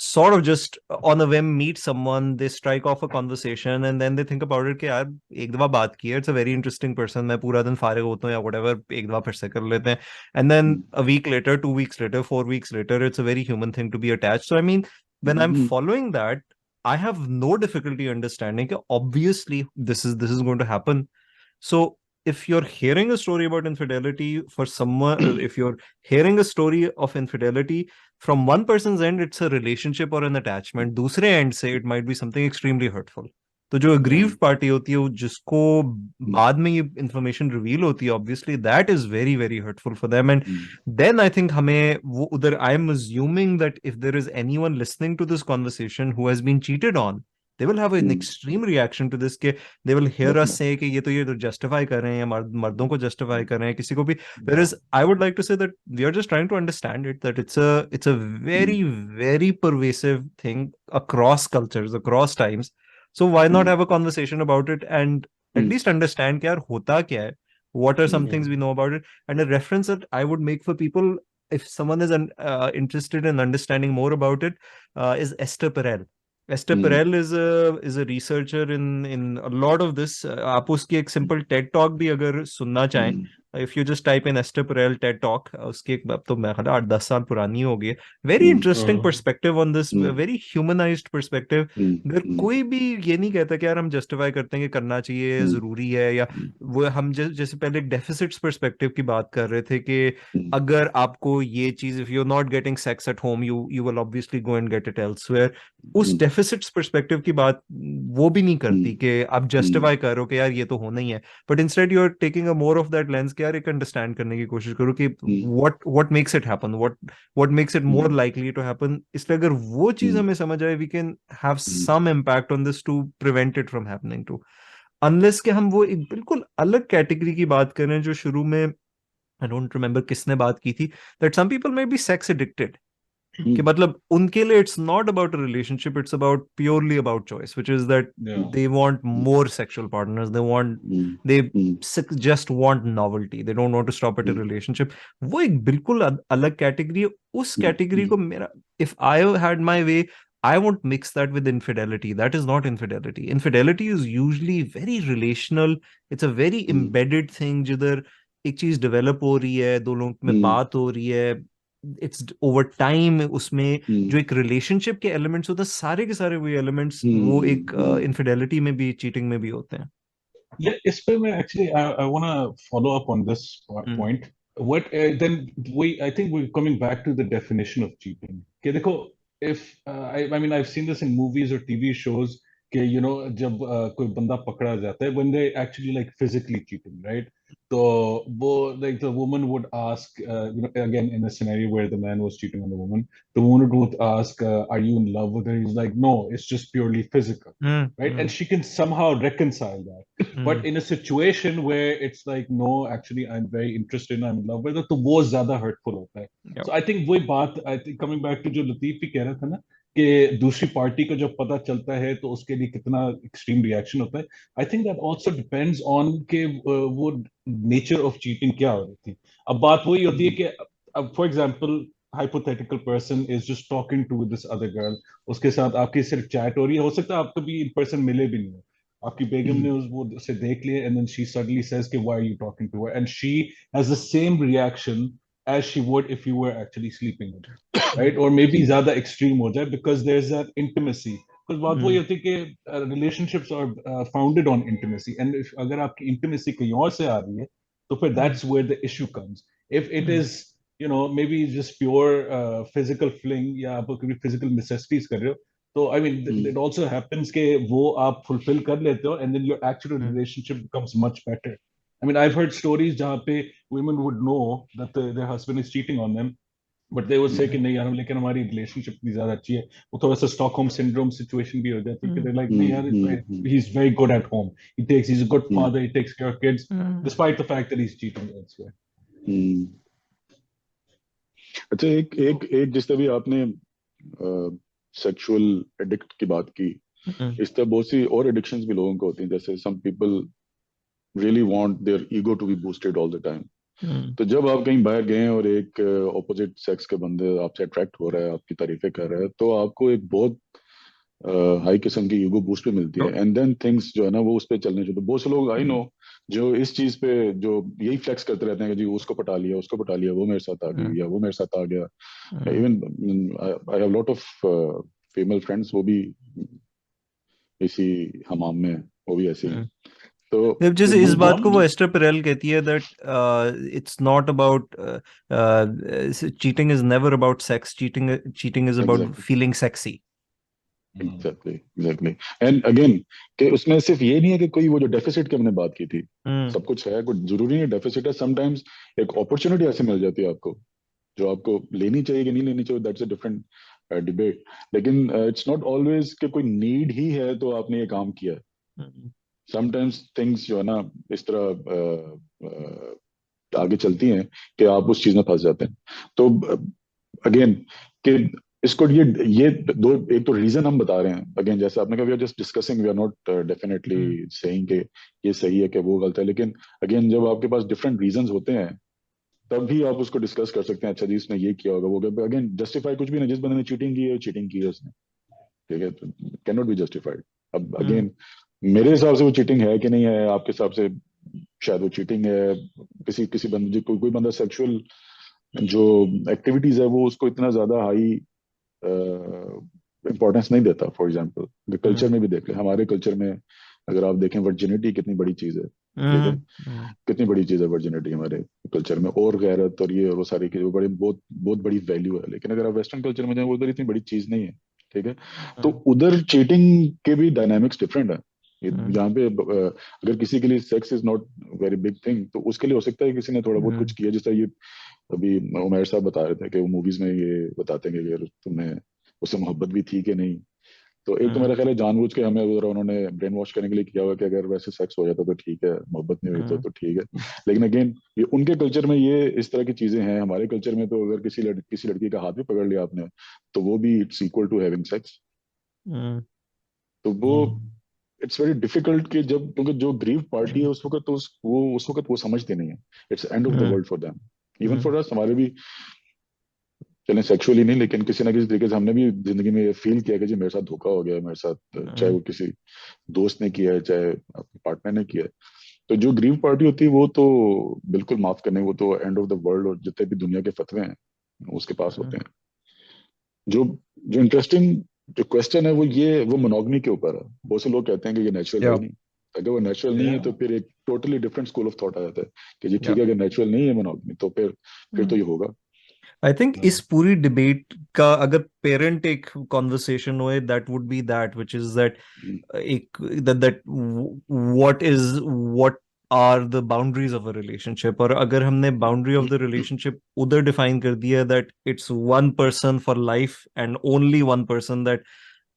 sort of just on a whim meet someone, they strike off a conversation, and then they think about it कि यार एक दफा बात की है, it's a very interesting person, मैं पूरा दिन फारिग होता हूँ या whatever, एक दफा फिर से कर लेते हैं, and then a week later, 2 weeks later, 4 weeks later, it's a very human thing to be attached. So I mean, when I'm following that, I have no difficulty understanding that obviously this is going to happen. So if you're hearing a story about infidelity for someone, if you're hearing a story of infidelity from one person's end, it's a relationship or an attachment. दूसरे end से it might be something extremely hurtful. तो जो aggrieved party होती है, वो जिसको बाद में ये information reveal होती है, obviously that is very very hurtful for them. And then I think हमें वो उधर, I am assuming that if there is anyone listening to this conversation who has been cheated on, they will have an extreme reaction to this, के they will hear us say कि ये तो justify कर रहे हैं, या मर्दों को justify कर रहे हैं, किसी को भी. Whereas I would like to say that we are just trying to understand it, that it's a very very pervasive thing across cultures, across times. So why not have a conversation about it and at least understand कि यार होता क्या है. what are some things we know about it. And a reference that I would make for people, if someone is interested in understanding more about it, is Esther Perel. Esther Perel is a researcher in a lot of this. आप उसकी एक simple TED talk भी अगर सुनना चाहें, if you just type in Esther Perel TED talk, उसकी एक, अब तो मैं ख्याल 8-10 साल पुरानी हो गई है. Very interesting perspective on this, very humanized perspective. अगर कोई भी ये नहीं कहता कि यार हम justify करते हैं कि करना चाहिए, जरूरी है, या वो हम जैसे पहले एक deficits perspective की बात कर रहे थे कि अगर आपको ये चीज, if you're not getting sex at home, you will obviously go and get it elsewhere. उस डेफिसिट्स पर्सपेक्टिव की बात वो भी नहीं करती कि आप जस्टिफाई करो कि यार ये तो होना ही है, but instead you are taking a more of that lens कि यार एक अंडरस्टैंड करने की कोशिश करो कि what makes it happen, what makes it more likely to happen. इसलिए अगर वो चीज हमें समझ आए, we can have some impact on this to prevent it from happening too, unless कि हम वो एक बिल्कुल अलग कैटेगरी की बात करें जो शुरू में, आई डोंट रिमेम्बर किसने बात की थी, that some people may be sex addicted. कि मतलब उनके लिए it's not about a relationship, it's about purely about choice, which is that they want more sexual partners, they just want novelty, they don't want to stop at a relationship. वो एक बिल्कुल अलग कैटेगरी है. उस कैटेगरी को मेरा, if I had my way, I won't mix that with infidelity. That is not infidelity. Infidelity is usually very relational. It's a very embedded thing जिधर एक चीज डेवलप हो रही है, दो लोगों में बात हो रही है, इट्स ओवर टाइम. उसमें जो एक रिलेशनशिप के एलिमेंट्स होते हैं, सारे के सारे वो एलिमेंट्स वो एक इनफिडेलिटी में भी, चीटिंग में भी होते हैं. Yeah, इस पे मैं actually I want to follow up on this point. What then I think we're coming back to the definition of cheating. कि देखो, if I mean I've seen this in movies or TV shows कि you know जब कोई बंदा पकड़ा जाता है, when they actually like physically cheating, right? So like the woman would ask, you know, again in a scenario where the man was cheating on the woman, the woman would ask, are you in love with her? He's like, no, it's just purely physical, right? And she can somehow reconcile that. But in a situation where it's like, no, actually I'm very interested, I'm in love with her, तो वो ज़्यादा hurtful होता है. So I think वही बात, I think coming back to जो लतीफ भी कह रहा था ना, कि दूसरी पार्टी को जब पता चलता है तो उसके लिए कितना एक्सट्रीम रिएक्शन होता है. I think that also depends on के वो नेचर ऑफ चीटिंग क्या हो रही थी. अब बात वही होती है कि अब for example hypothetical person is just talking to this other girl, उसके साथ आपकी सिर्फ चैट हो रही है, हो सकता है आप कभी इन पर्सन मिले भी नहीं हो, आपकी बेगम ने वो उसे देख लिया, and then she suddenly says कि why are you talking to her, and she has the same reaction as she would if you were actually sleeping with her, right? Or maybe ज़्यादा extreme हो जाए because there's that intimacy. Because बात वही होती है कि relationships are founded on intimacy, and if अगर आपकी intimacy कहीं और से आ रही है, तो फिर that's where the issue comes. If it is, you know, maybe just pure physical fling, या आप कभी physical necessities कर रहे हो, तो I mean it also happens कि वो आप fulfill कर लेते हो, and then your actual relationship becomes much better. I mean, I've heard stories जहाँ पे women would know that their husband is cheating on them, but they would say कि नहीं यार, लेकिन हमारी relationship इतनी ज़्यादा अच्छी है. वो थोड़ा सा Stockholm syndrome situation भी हो जाती है कि they're like नहीं यार, he's very good at home. He's a good father. He takes care of kids, despite the fact that he's cheating elsewhere. अच्छा, एक जिस तरह भी आपने सेक्सुअल एडिक्ट की बात की, इस तरह बहुत सी और एडिक्शंस भी लोगों को होती हैं. जैसे some people really want their ego to be boosted all the time. तो जब आप कहीं बाहर गए और एक ऑपोजिट सेक्स के बंदे आपसे अट्रैक्ट हो रहा है, आपकी तारीफें कर रहा है, तो आपको एक बहुत हाई किस्म की ईगो बूस्ट पे मिलती है, एंड देन थिंग्स जो है ना वो उस पे चलने चाहिए. बहुत से लोग आई नो जो इस चीज पे जो यही फ्लेक्स करते रहते हैं कि जी उसको पटा लिया, वो मेरे साथ आ गई, या वो मेरे साथ आ गया. Even I have lot of female friends, वो भी इसी हमाम में, वो भी ऐसे ही. तो जैसे इस बात को वो एस्टर पेरेल कहती है that it's not about cheating, is never about sex, cheating is about feeling sexy. Exactly. And again कि उसमें सिर्फ ये नहीं है कि कोई वो जो डेफिसिट की हमने बात की थी, सब कुछ है, कुछ जरूरी नहीं डेफिसिट है. समटाइम्स एक अपॉर्चुनिटी ऐसे मिल जाती है आपको जो आपको लेनी चाहिए कि नहीं लेनी चाहिए, दैट्स अ डिफरेंट डिबेट. लेकिन इट्स नॉट ऑलवेज कि कोई नीड ही है तो आपने ये काम किया. समटाइम्स थिंग्स जो है ना इस तरह आगे चलती हैं कि आप उस चीज में फंस जाते हैं. तो अगेन कि इसको ये दो, एक तो रीजन हम बता रहे हैं, अगेन जैसे आपने कहा we are just discussing, we are not definitely saying कि ये सही है कि वो गलत है, लेकिन अगेन जब आपके पास डिफरेंट रीजंस होते हैं तब भी आप उसको डिस्कस कर सकते हैं, अच्छा जी इसने ये किया होगा वो, अगेन जस्टिफाई कुछ भी नहीं, जिस बंदे ने चीटिंग की है उसने, ठीक है, कैन नॉट बी जस्टिफाइड। अब अगेन मेरे हिसाब से वो चीटिंग है कि नहीं है, आपके हिसाब से शायद वो चीटिंग है। किसी किसी बंदे कोई बंदा सेक्सुअल जो एक्टिविटीज है वो उसको इतना ज्यादा हाई इंपॉर्टेंस नहीं देता। फॉर एग्जांपल कल्चर में भी देख ले, हमारे कल्चर में अगर आप देखें वर्जिनिटी कितनी बड़ी चीज है, ठीक है, कितनी बड़ी चीज है वर्जिनिटी हमारे कल्चर में, और गैरत और ये और वो सारी चीजें बड़ी बहुत बहुत बड़ी वैल्यू है। लेकिन अगर आप वेस्टर्न कल्चर में जाए वो उधर इतनी बड़ी चीज नहीं है, ठीक है। तो उधर चीटिंग के भी डायनामिक्स डिफरेंट है। यहाँ पे अगर किसी के लिए sex is not very big thing तो उसके लिए हो सकता है किसी ने थोड़ा बहुत कुछ किया, जैसा ये अभी उमैर साहब बता रहे थे कि वो मूवीज में ये बताते हैं कि अगर तुम्हें उससे मोहब्बत भी थी कि नहीं, तो एक तो मेरा ख्याल है जानबूझ के हमें उधर उन्होंने ब्रेन वॉश करने के लिए किया हुआ कि अगर वैसे सेक्स हो जाता तो ठीक है, मोहब्बत नहीं हुई तो ठीक है। लेकिन अगेन ये उनके कल्चर में ये इस तरह की चीजें हैं, हमारे कल्चर में तो अगर किसी लड़की का हाथ भी पकड़ लिया आपने तो वो भी it's equal to having sex. तो वो इट्स वेरी डिफिकल्ट कि जब, क्योंकि जो ग्रीव पार्टी है उस वक्त तो उस वक्त वो समझते नहीं है, it's end of the world for them, even for us. हमारे भी चलें सेक्सुअली नहीं लेकिन किसी ना किसी तरीके से हमने भी जिंदगी में ये फील किया कि जी मेरे साथ धोखा हो गया, मेरे साथ, चाहे वो किसी दोस्त ने किया है चाहे अपने पार्टनर ने किया है। तो जो ग्रीव पार्टी होती है वो तो बिल्कुल माफ करने, वो तो एंड ऑफ द वर्ल्ड और जितने भी दुनिया के फतवे हैं उसके पास होते हैं। जो जो इंटरेस्टिंग जो क्वेश्चन है वो मोनोगमी के ऊपर है। बहुत से लोग कहते हैं कि ये नेचुरल है नहीं, अगर वो नेचुरल नहीं है तो फिर एक totally different school of thought आ जाता है कि जी ठीक है, अगर नेचुरल नहीं है मोनोगमी तो फिर तो ये होगा। आई थिंक इस पूरी डिबेट का अगर पेरेंट एक कॉन्वर्सेशन हो, that would be that which is that एक that what are the boundaries of a relationship. और अगर हमने बाउंड्री ऑफ द रिलेशनशिप उधर डिफाइन कर दिया that it's one person for life and only one person, दैट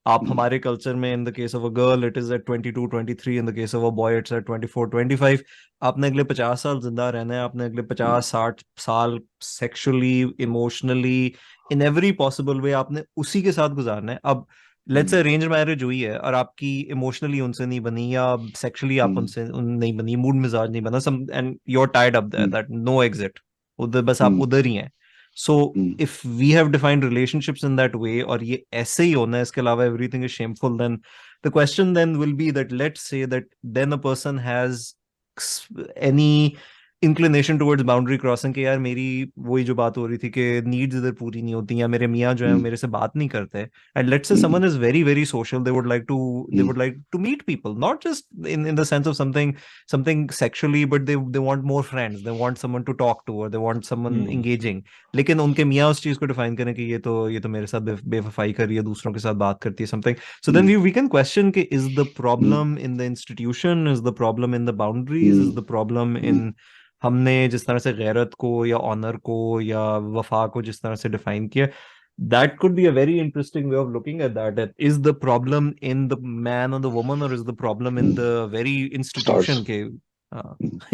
आप हमारे कल्चर में in the case of a girl it is at 22 23, in the case of a boy it's at 24 25। आपने अगले 50 साल जिंदा रहना है, आपने अगले 50 60 साल sexually emotionally in every possible way आपने उसी के साथ गुजारना है। अब लेट्स से अरेंज मैरिज हुई है और आपकी इमोशनली उनसे नहीं बनी या सेक्सुअली आप उनसे नहीं बनी, मूड मिजाज नहीं बना, some and you are tied up there, that no exit, उधर बस आप उधर ही हैं। So if we have defined relationships in that way और ये ऐसे ही होना है, इसके अलावा everything is shameful, then the question then will be that let's say that then a person has any inclination towards boundary crossing के यार मेरी वही जो बात हो रही थी कि नीड्स इधर पूरी नहीं होती, या मेरे मियाँ जो है मेरे से बात नहीं करते, एंड लेट्स से someone is very very social, they would like to meet people, not just in the sense of something sexually, but they want more friends, they want someone to talk to, or they want someone engaging। लेकिन उनके मियाँ उस चीज को डिफाइन करें कि ये तो मेरे साथ बेवफाई कर रही है, दूसरों के साथ बात करती है, something. So then we can question कि is the problem in the institution, is the problem in the boundaries, is the problem in हमने जिस तरह से गैरत को या ऑनर को या वफा को जिस तरह से डिफाइन किया। That could be a very interesting way of looking at that. That is the problem in the man or the woman, or is the problem in the very institution के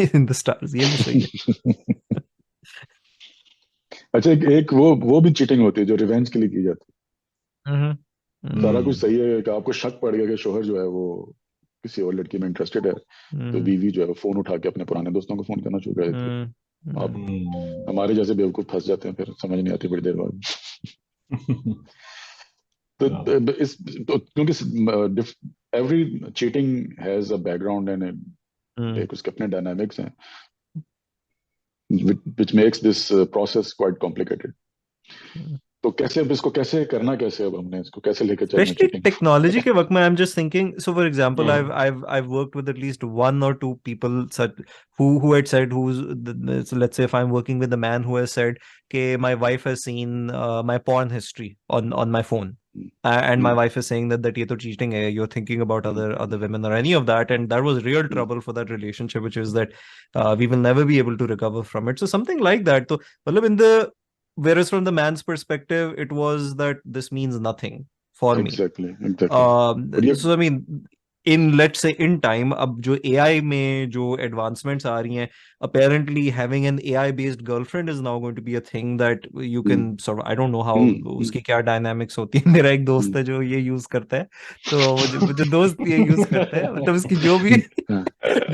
in the stars? ये भी सही है। अच्छा एक वो भी चीटिंग होती है जो रिवेंज के लिए की जाती है। सारा कुछ सही है कि आपको शक पड़ गया कि शोहर जो है वो किसी और लड़की में इंटरेस्टेड है, तो बीवी जो है वो फोन उठा के अपने पुराने दोस्तों को फोन करना शुरू कर देती है। आप हमारे जैसे बेवकूफ फंस जाते हैं, फिर समझ नहीं आती बड़ी देर बाद। तो क्योंकि every cheating has a background and एक उसके अपने डायनामिक्स हैं which makes this process quite complicated। तो कैसे अब इसको कैसे करना, कैसे अब हमने इसको कैसे लेकर चलना Especially technology के वक्त में I'm just thinking, so for example I've worked with at least one or two people such who had said so let's say if I'm working with a man who has said कि my wife has seen my porn history on my phone and my wife is saying that ये तो cheating है, you're thinking about other women or any of that, and that was real trouble for that relationship, which is that we will never be able to recover from it, so something like that। तो मतलब in the whereas from the man's perspective it was that this means nothing for me। exactly so I mean in let's say in time, अब जो AI में जो advancements आ रही हैं, apparently having an AI based girlfriend is now going to be a thing that you can sort of, I don't know how उसकी क्या dynamics होती है. मेरा एक दोस्त है जो ये use करता है, तो वो जो दोस्त ये use करता है, मतलब उसकी जो भी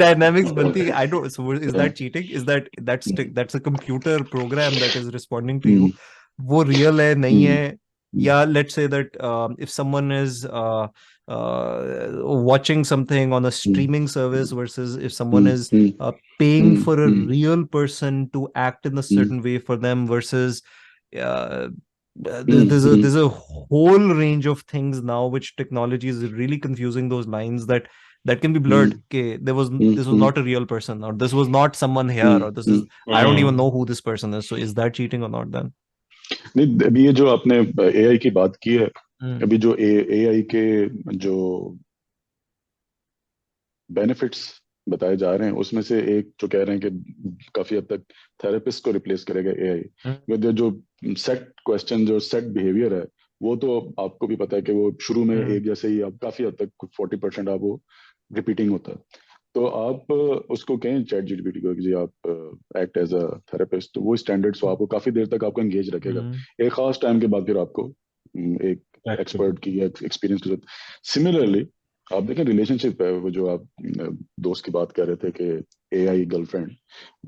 dynamics बनती है, I don't, so is that cheating? Is that's a computer program that is responding to you? वो real है नहीं है? या let's say that if someone is watching something on a streaming service versus if someone is paying for a real person to act in a certain way for them versus there's a whole range of things now which technology is really confusing those lines that can be blurred. Okay, this was not a real person, or this was not someone here, or this is I don't even know who this person is. So is that cheating or not then? नहीं, अभी ये जो आपने AI की बात की है, अभी जो AI के जो बेनिफिट्स बताए जा रहे हैं उसमें से एक जो कह रहे हैं कि काफी हद तक थेरेपिस्ट को रिप्लेस करेगा AI. जो सेट क्वेश्चन जो सेट बिहेवियर है वो तो आपको भी पता है कि वो शुरू में एक जैसे ही आप काफी हद तक 40% आप वो रिपीटिंग होता है. तो आप उसको कहें चैट जीपीटी को कि जी आप एक्ट एज अ थेरेपिस्ट, तो वो स्टैंडर्ड्स वो आपको काफी देर तक आपको एंगेज रखेगा. एक खास टाइम के बाद फिर आपको एक एक्सपर्ट की एक्सपीरियंस की जरूरत. सिमिलरली आप देखें रिलेशनशिप है, वो जो आप दोस्त की बात कर रहे थे कि AI गर्लफ्रेंड,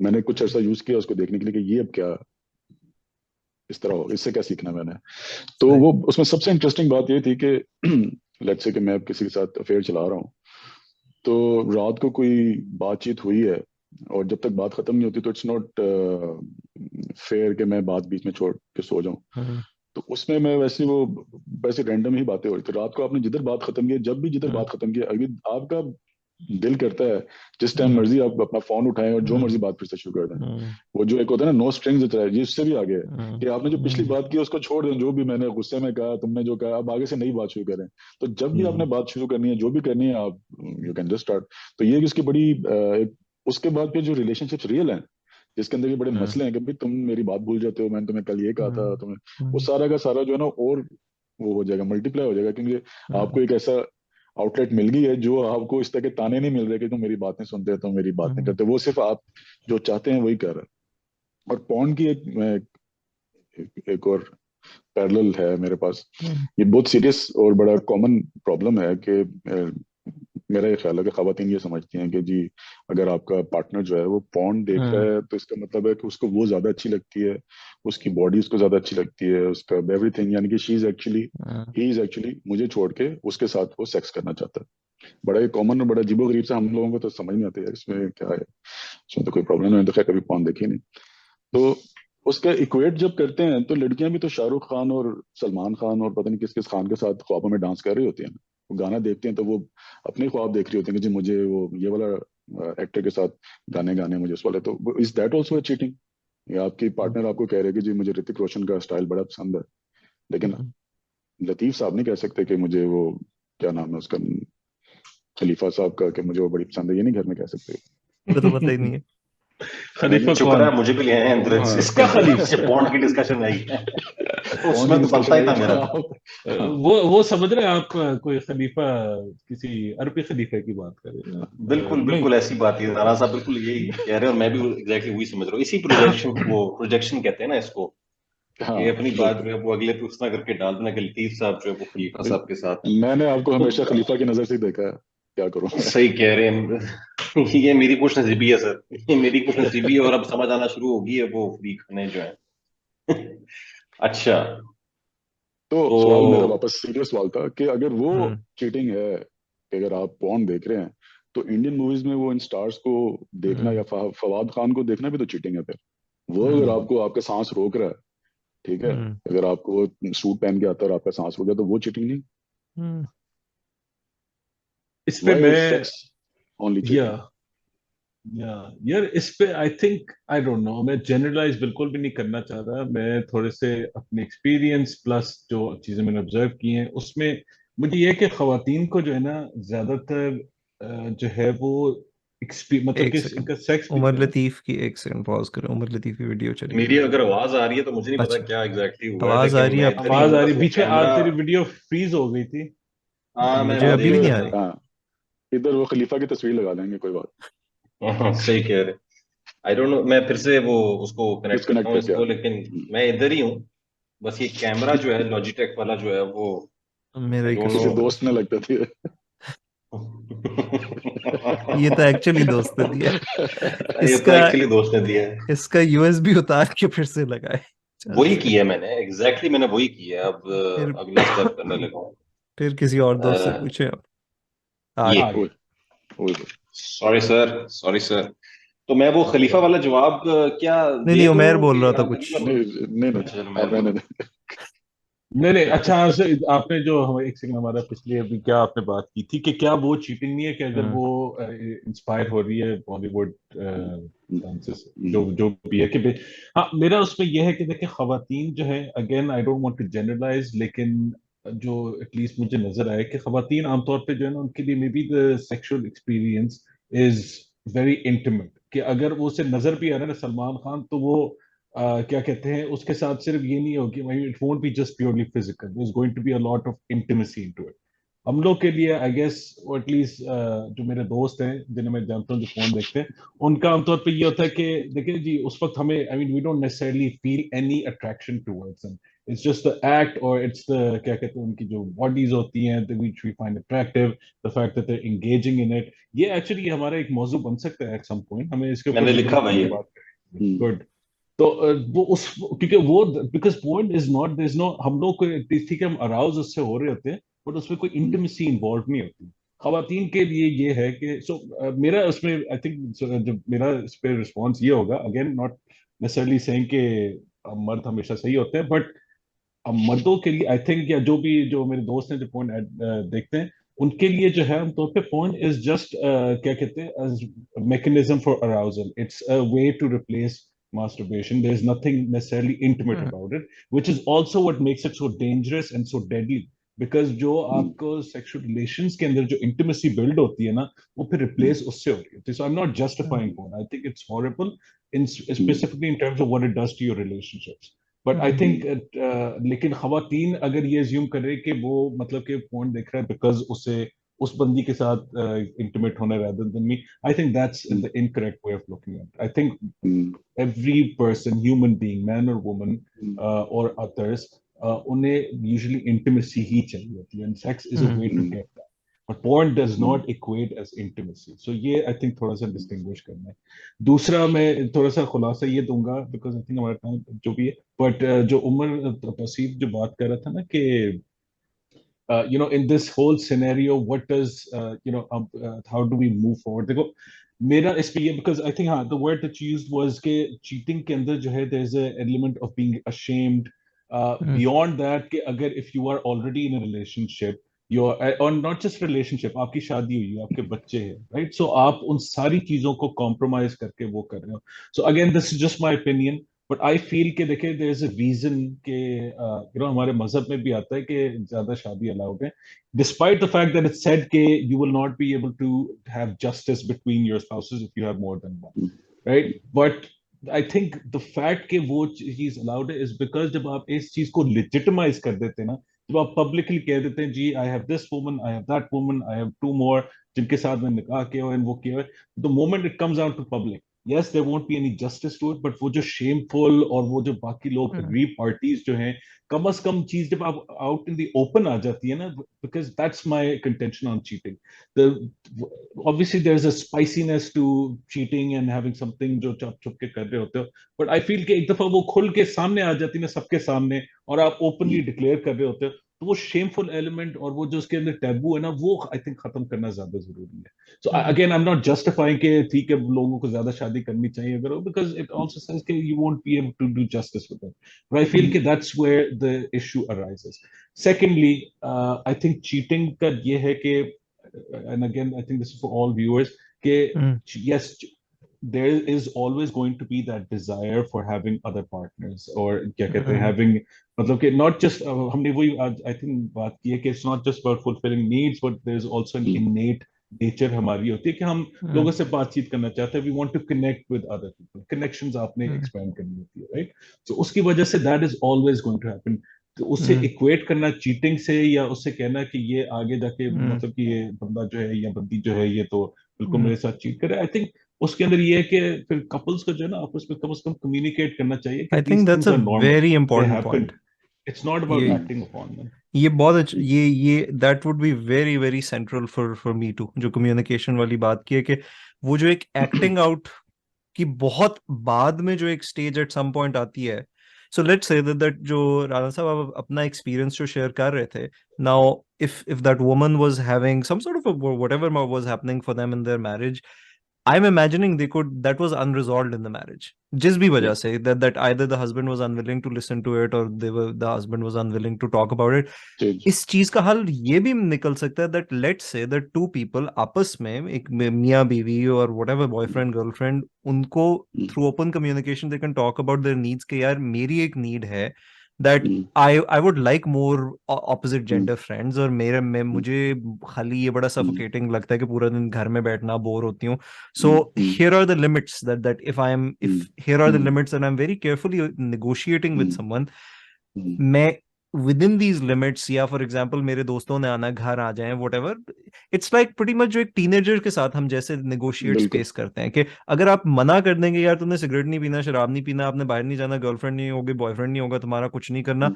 मैंने कुछ अर्सा यूज किया उसको देखने के लिए कि ये अब क्या इस तरह हो, इससे क्या सीखना मैंने. तो वो उसमें सबसे इंटरेस्टिंग बात ये थी कि लेट्स से कि मैं किसी के साथ अफेयर चला रहा हूँ, तो रात को कोई बातचीत हुई है और जब तक बात खत्म नहीं होती तो इट्स नॉट फेयर कि मैं बात बीच में छोड़ के सो जाऊं. तो उसमें मैं वैसे रैंडम ही बातें हो रही थी. रात को आपने जिधर बात खत्म की, जब भी जिधर बात खत्म की, अभी आपका दिल करता है जिस टाइम मर्जी आप अपना फोन उठाएं और जो मर्जी बात फिर से शुरू कर दें. वो जो एक होता है ना नो स्ट्रिंग्स अटैच्ड, ये उससे भी आगे है कि आपने जो पिछली बात की उसको छोड़ दें, जो भी मैंने गुस्से में कहा, तुमने जो कहा, अब आगे से नई बात शुरू करें. तो जब भी आपने बात शुरू करनी है, जो भी करनी है, आप यू कैन जस्ट स्टार्ट. तो ये इसकी बड़ी उसके बाद फिर जो रिलेशनशिप्स रियल हैं जिसके अंदर ये बड़े मसले हैं कि भाई तुम मेरी बात भूल जाते हो, मैंने तुम्हें कल ये कहा था, तुम्हें वो सारा का सारा जो है ना और वो हो जाएगा, मल्टीप्लाई हो जाएगा, क्योंकि आपको एक ऐसा आउटलेट मिल गई है जो आपको इस तरह के ताने नहीं मिल रहे कि तुम मेरी बात नहीं सुनते, तुम मेरी बात नहीं करते. वो सिर्फ आप जो चाहते हैं वही कर रहे हैं. और पॉर्न की एक और पैरेलल है मेरे पास. ये बहुत सीरियस और बड़ा कॉमन प्रॉब्लम है कि मेरा ये ख्याल है कि खवातीन ये समझती हैं कि जी अगर आपका पार्टनर जो है वो पॉर्न देख रहा है तो इसका मतलब है कि उसको वो ज्यादा अच्छी लगती है, उसकी बॉडी उसको ज्यादा अच्छी लगती है, उसका एवरीथिंग, यानी कि ही इज एक्चुअली मुझे छोड़ के उसके साथ वो सेक्स करना चाहता है. बड़ा ये कॉमन और बड़ा अजीबोगरीब सा हम लोगों को तो समझ नहीं आता यार इसमें क्या है, इसमें तो कोई प्रॉब्लम नहीं. तो खैर कभी पॉर्न देखी नहीं. तो उसका इक्वेट जब करते हैं तो लड़कियां भी तो शाहरुख खान और सलमान खान और पता नहीं किस किस खान के साथ ख्वाबों में डांस कर रही होती हैं. वो गाना देखते हैं तो वो अपने ख्वाब देख रही होती हैं कि जी मुझे वो ये वाला एक्टर के साथ गाने गाने मुझे उस वाले. तो इज दैट ऑल्सो चीटिंग? या आपकी पार्टनर आपको कह रहे हैं कि जी मुझे ऋतिक रोशन का स्टाइल बड़ा पसंद है, लेकिन लतीफ साहब नहीं कह सकते कि मुझे वो क्या नाम है उसका खलीफा साहब का कि मुझे वो बड़ी पसंद है. ये नहीं घर में कह सकते. वो तो पता ही नहीं है. खलीफा शुक्र है मुझे भी ले आए अंदर इसका खलीफा पॉन्ड की डिस्कशन आई है. उसमें तो बनता ही था मेरा. वो समझ रहे हैं आप कोई खलीफा किसी अरबी खलीफा की बात कर रहे हैं. बिल्कुल ऐसी बात है. राणा साहब बिल्कुल यही कह रहे हैं और मैं भी एग्जैक्टली वही समझ रहा हूँ. इसी प्रोजेक्शन कहते हैं ना इसको. ये अपनी बात जो है वो अगले पे उस तरह करके डाल देना कि लतीफ साहब जो है वो खलीफा साहब के साथ. मैंने आपको हमेशा खलीफा की नजर से देखा है, क्या करूं. सही कह रहे हैं. ये मेरी खुश नसीबी है सर, ये मेरी खुश नसीबी है और अब समझ आना शुरू होगी है वो फ्री खाने जो है. अच्छा तो सवाल मेरा वापस सीरियस सवाल था कि अगर वो चीटिंग है कि अगर आप पॉर्न देख रहे हैं तो इंडियन मूवीज में वो इन स्टार्स को देखना या फवाद खान को देखना भी तो चीटिंग है. फिर वो अगर आपको आपका सांस रोक रहा है, ठीक है, अगर आपको वो सूट पहन के आता है और आपका सांस रोक गया तो वो चीटिंग नहीं. इस पे मैं यार इस पे I think I don't no, मैं जनरलाइज बिल्कुल भी नहीं करना चाह रहा. मैं थोड़े से अपने एक्सपीरियंस प्लस जो चीजें मैंने ऑब्जर्व की हैं उसमें मुझे ये कि खवातीन को जो है ना ज्यादातर जो है वो मतलब कि इनका सेक्स. उमर लतीफ की एक सेकंड पॉज करो. उमर लतीफ की वीडियो चली. मेरी अगर आवाज आ रही है तो मुझे नहीं पता क्या एग्जैक्टली हुआ है. आवाज आ रही है, आवाज आ रही है. बीच में तेरी वीडियो फ्रीज हो गई थी. हाँ मुझे अभी भी नहीं आ रही. इधर वो खलीफा की तस्वीर लगा देंगे, कोई बात। सही कह रहे। आई डोंट नो, मैं फिर से वो उसको कनेक्ट करता डिस्कनेक्ट हूँ करके इसको, यार। लेकिन मैं इधर ही हूँ। बस ये कैमरा जो है लॉजिटेक वाला जो है वो, मेरा आई ही डोंट किसी कसूर है। दोस्त ने लगता थी। ये तो एक्चुअली दोस्त ने दिया है। ये तो इसका एक्चुअली दोस्त ने दिया है। इसका यूएसबी उतार के फिर से लगाए। चल वही सही। किया है मैंने, एग्जैक्टली मैंने वही किया है। अब फिर अगला स्टेप करने लगा हूँ। फिर किसी और दोस्त से पूछे आप। आ ये गए। आगे। ओए ओए। Sorry sir, sorry sir. तो मैं वो खलीफा वाला जवाब क्या नहीं नहीं, दे दूं उमेर बोल कि रहा था कुछ। अगली बार? नहीं नहीं नहीं, अच्छा चलो आप मैं रहने बोलूं। दें। नहीं नहीं, अच्छा आपसे आपने जो हम एक सेकंड, हमारा पिछले अभी क्या आपने बात की थी कि क्या वो चीटिंग नहीं है कि अगर हम्म वो इंस्पायर हो रही है बॉलीवुड डांसेस से, हम्म, जो जो भी है कि हाँ, मेरा उसमें यह है कि देखिए खवातीन जो है, again I don't want to generalise, लेकिन जो एटलीस्ट मुझे नजर आया कि खवातीन आमतौर पे जो है ना, उनके लिए may be the sexual experience is very intimate, कि अगर वो उसे नजर भी आ रहा है ना सलमान खान, तो वो क्या कहते हैं, उसके साथ सिर्फ ये नहीं होगी, it won't be just purely physical, there is going to be a lot of intimacy into it. हम लोग के लिए आई गेस, एटलीस्ट जो मेरे दोस्त हैं जिन्हें मैं जानता हूँ जो फोन देखते हैं, उनका आमतौर पे ये होता है कि देखिए जी, उस वक्त हमें, I mean we don't necessarily feel any attraction towards them, it's just the act, और इट्स द क्या कहते हैं, उनकी जो बॉडीज होती हैं which we find attractive, the fact that they are engaging in it. ये एक्चुअली हमारा एक मौजू बन सकता है एट सम पॉइंट, हमें इसके ऊपर मैंने लिखा डेफिनेटली भाई है। बात करेंगे। Hmm, good. तो वो उस, क्योंकि वो, because point is not, there is no, हम लोग को ठीक है, हम अराउज उससे हो रहे होते हैं, बट उसमें कोई हम्म, इंटीमेसी इन्वॉल्व नहीं होती। खवातीन के लिए ये है कि मेरा उसमें आई थिंक, जब मेरा इस पे रिस्पॉन्स ये होगा, अगेन नॉट नेसेसरली सेइंग कि मर्द हमेशा सही होते हैं, बट मर्दों के लिए आई थिंक, या जो भी जो मेरे दोस्त हैं जो पॉइंट देखते हैं, उनके लिए जो है आमतौर पे पॉइंट इज जस्ट क्या कहते हैं, mechanism for arousal, it's a way to replace masturbation. There is nothing necessarily intimate hmm about it, which is also what makes it so dangerous and so deadly, because जो हम्म, आपको sexual relations के अंदर जो intimacy build होती है ना, वो फिर replace उससे हो रही होती है. So I'm not justifying porn. I think it's horrible in hmm, specifically in terms of what it does to your relationships. But I hmm think, लेकिन खवातीन अगर ये एज्यूम करे कि वो मतलब कि फोन देख रहा है बिकॉज उसे उस बंदी के साथ इंटीमेट होना rather than me, I think that's hmm, the incorrect way of looking at it. I think hmm, every person, human being, man or woman, hmm, or others, उन्हें usually intimacy ही चाहिए होती है, and sex is a way to hmm, get that. But porn does hmm, not equate as intimacy. So ये I think थोड़ा सा distinguish करना है. दूसरा मैं थोड़ा सा खुलासा ये दूंगा, because I think हमारा टाइम जो भी है, बट जो उमर तौसीफ जो बात कर रहा था ना कि in this whole scenario, what does how do we move forward? देखो, मेरा इस पे ये, because I think, हाँ, the word that you used was कि cheating के अंदर जो है, there's a element of being ashamed. Hmm Beyond that, कि अगर if you are already in a relationship, you're, or not just relationship, आपकी शादी हुई है, आपके बच्चे हैं, right? So आप उन सारी चीजों को compromise करके वो कर रहे हो. So again, this is just my opinion. But I feel कि देखिए, देयर इज अ रीजन के हमारे मजहब में भी आता है कि ज्यादा शादी अलाउड है, despite the fact that it's said कि you will not be able to have justice between your spouses if you have more than one, right? But I think the fact कि वो चीज अलाउड है इज बिकॉज जब आप इस चीज को लेजिटिमाइज कर देते हैं ना, जब आप पब्लिकली कह देते हैं जी, I have this woman, I have that woman, I have two more, जिनके साथ मैंने निकाह किया और वो किया है, the moment it comes out to public, yes there won't be any justice to it, but वो जो shameful और वो जो बाकी लोग हम्म री पार्टीज जो हैं, कम से कम चीज जब आप आउट इन द ओपन आ जाती है ना, because that's my contention on cheating. The obviously there's a spiciness to cheating and having something जो चुप चुप के कर रहे होते हो, but I feel कि एक दफा वो खुल के सामने आ जाती है ना सबके सामने, और आप ओपनली डिक्लेयर कर रहे होते हो, तो वो शेमफुल एलिमेंट और वो जो उसके अंदर टैबू है ना, वो आई थिंक खत्म करना ज्यादा जरूरी है. So again, I'm not justifying कि ठीक है लोगों को ज्यादा शादी करनी चाहिए अगर, because it also says कि you won't be able to do justice with them. But I feel कि that's where the issue arises. Secondly, I think cheating का ये है कि, and again I think this is for all viewers, कि हम्म yes, there is always going to be that desire for having other partners, or क्या कहते हैं, हम्म having, मतलब कि not just हमने वही आज I think बात की है कि it's not just about fulfilling needs, but there's also an innate nature हमारी होती है कि हम लोगों से बातचीत करना चाहते हैं, we want to connect with other people, connections आपने हम्म एक्सपेंड करनी होती है, राइट? सो उसकी वजह से that is always going to happen. तो उससे हम्म, इक्वेट करना चीटिंग से, या उससे कहना कि ये आगे जाके हम्म, मतलब कि ये बंदा जो है या बंदी जो है ये तो बिल्कुल हम्म। मेरे साथ चीट करे, आई थिंक उसके अंदर ये है कि फिर कपल्स को जो है ना आपस में कम से कम कम्युनिकेट करना चाहिए कि I think these that's things a are normal, very they important happen, point. It's not about ये एक्टिंग अपॉन देम। ये बहुत ये that would be very very central for me too, जो कम्युनिकेशन वाली बात की है कि वो जो एक एक्टिंग आउट की बहुत बाद में जो एक स्टेज एट सम पॉइंट आती है। सो लेट्स से दैट जो राणा साहब आप अपना एक्सपीरियंस जो शेयर कर रहे थे, now if that woman was having some sort of a whatever was happening for them in their marriage, I'm imagining they could that was unresolved in the marriage. जिस भी वजह से that either the husband was unwilling to listen to it or the husband was unwilling to talk about it. जी जी इस चीज का हल ये भी निकल सकता है that let's say that two people आपस में एक मियाँ बीवी और whatever boyfriend girlfriend, उनको through open communication they can talk about their needs कि यार मेरी एक need है that I would like more opposite gender friends, और मेरे में मुझे खाली ये बड़ा suffocating लगता है कि पूरा दिन घर में बैठना बोर होती हूँ. So here are the limits that if here are the limits and I'm very carefully negotiating with someone, मैं विद इन दीज लिमिट्स, या फॉर एग्जाम्पल मेरे दोस्तों ने आना घर आ जाए whatever, it's like pretty much जो एक टीनेजर के साथ हम जैसे नेगोशिएट बिल्कुल स्पेस करते हैं कि अगर आप मना कर देंगे यार तुमने सिगरेट नहीं पीना, शराब नहीं पीना, आपने बाहर नहीं जाना, गर्लफ्रेंड नहीं होगी, बॉयफ्रेंड नहीं होगा तुम्हारा, कुछ नहीं करना,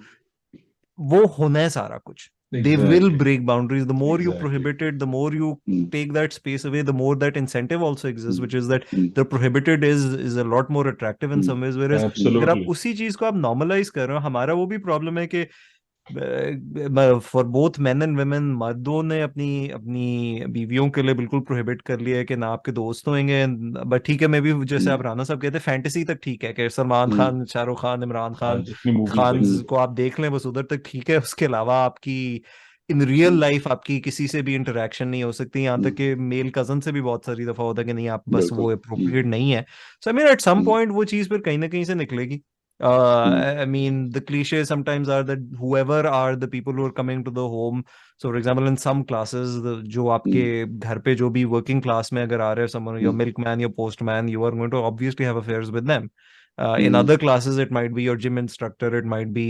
वो होना है सारा कुछ. They will exactly, break boundaries. The more you exactly, prohibit it, the more you take that space away, the more that incentive also exists, which is that the prohibited is a lot more attractive in some ways. Whereas अगर आप एब्सोल्युटली, उसी चीज को आप normalize कर रहे हो, हमारा वो भी प्रॉब्लम है कि for both men and women, मर्दों ने अपनी अपनी बीवियों के लिए बिल्कुल प्रोहिबिट कर लिया है कि ना आपके दोस्त होंगे. बट ठीक है, मैं भी जैसे आप राणा साहब कहते हैं फैंटेसी तक ठीक है कि सलमान खान, शाहरुख खान, इमरान हाँ खान, जितनी मूवीज खान है, को आप देख लें बस उधर तक ठीक है. उसके अलावा आपकी इन रियल लाइफ आपकी किसी से भी इंटरेक्शन नहीं हो सकती. यहाँ तक कि मेल कजन से भी बहुत सारी दफा होता है कि नहीं आप बस वो बिल्कुल अप्रोप्रिएट नहीं है. So I mean at some point वो चीज फिर कहीं ना कहीं से निकलेगी. I mean, the cliches sometimes are that whoever are the people who are coming to the home. So, for example, in some classes, जो आपके घर पे जो भी working class में अगर आ रहे हैं, someone, your milkman, your postman, you are going to obviously have affairs with them. In other classes, it might be your gym instructor, it might be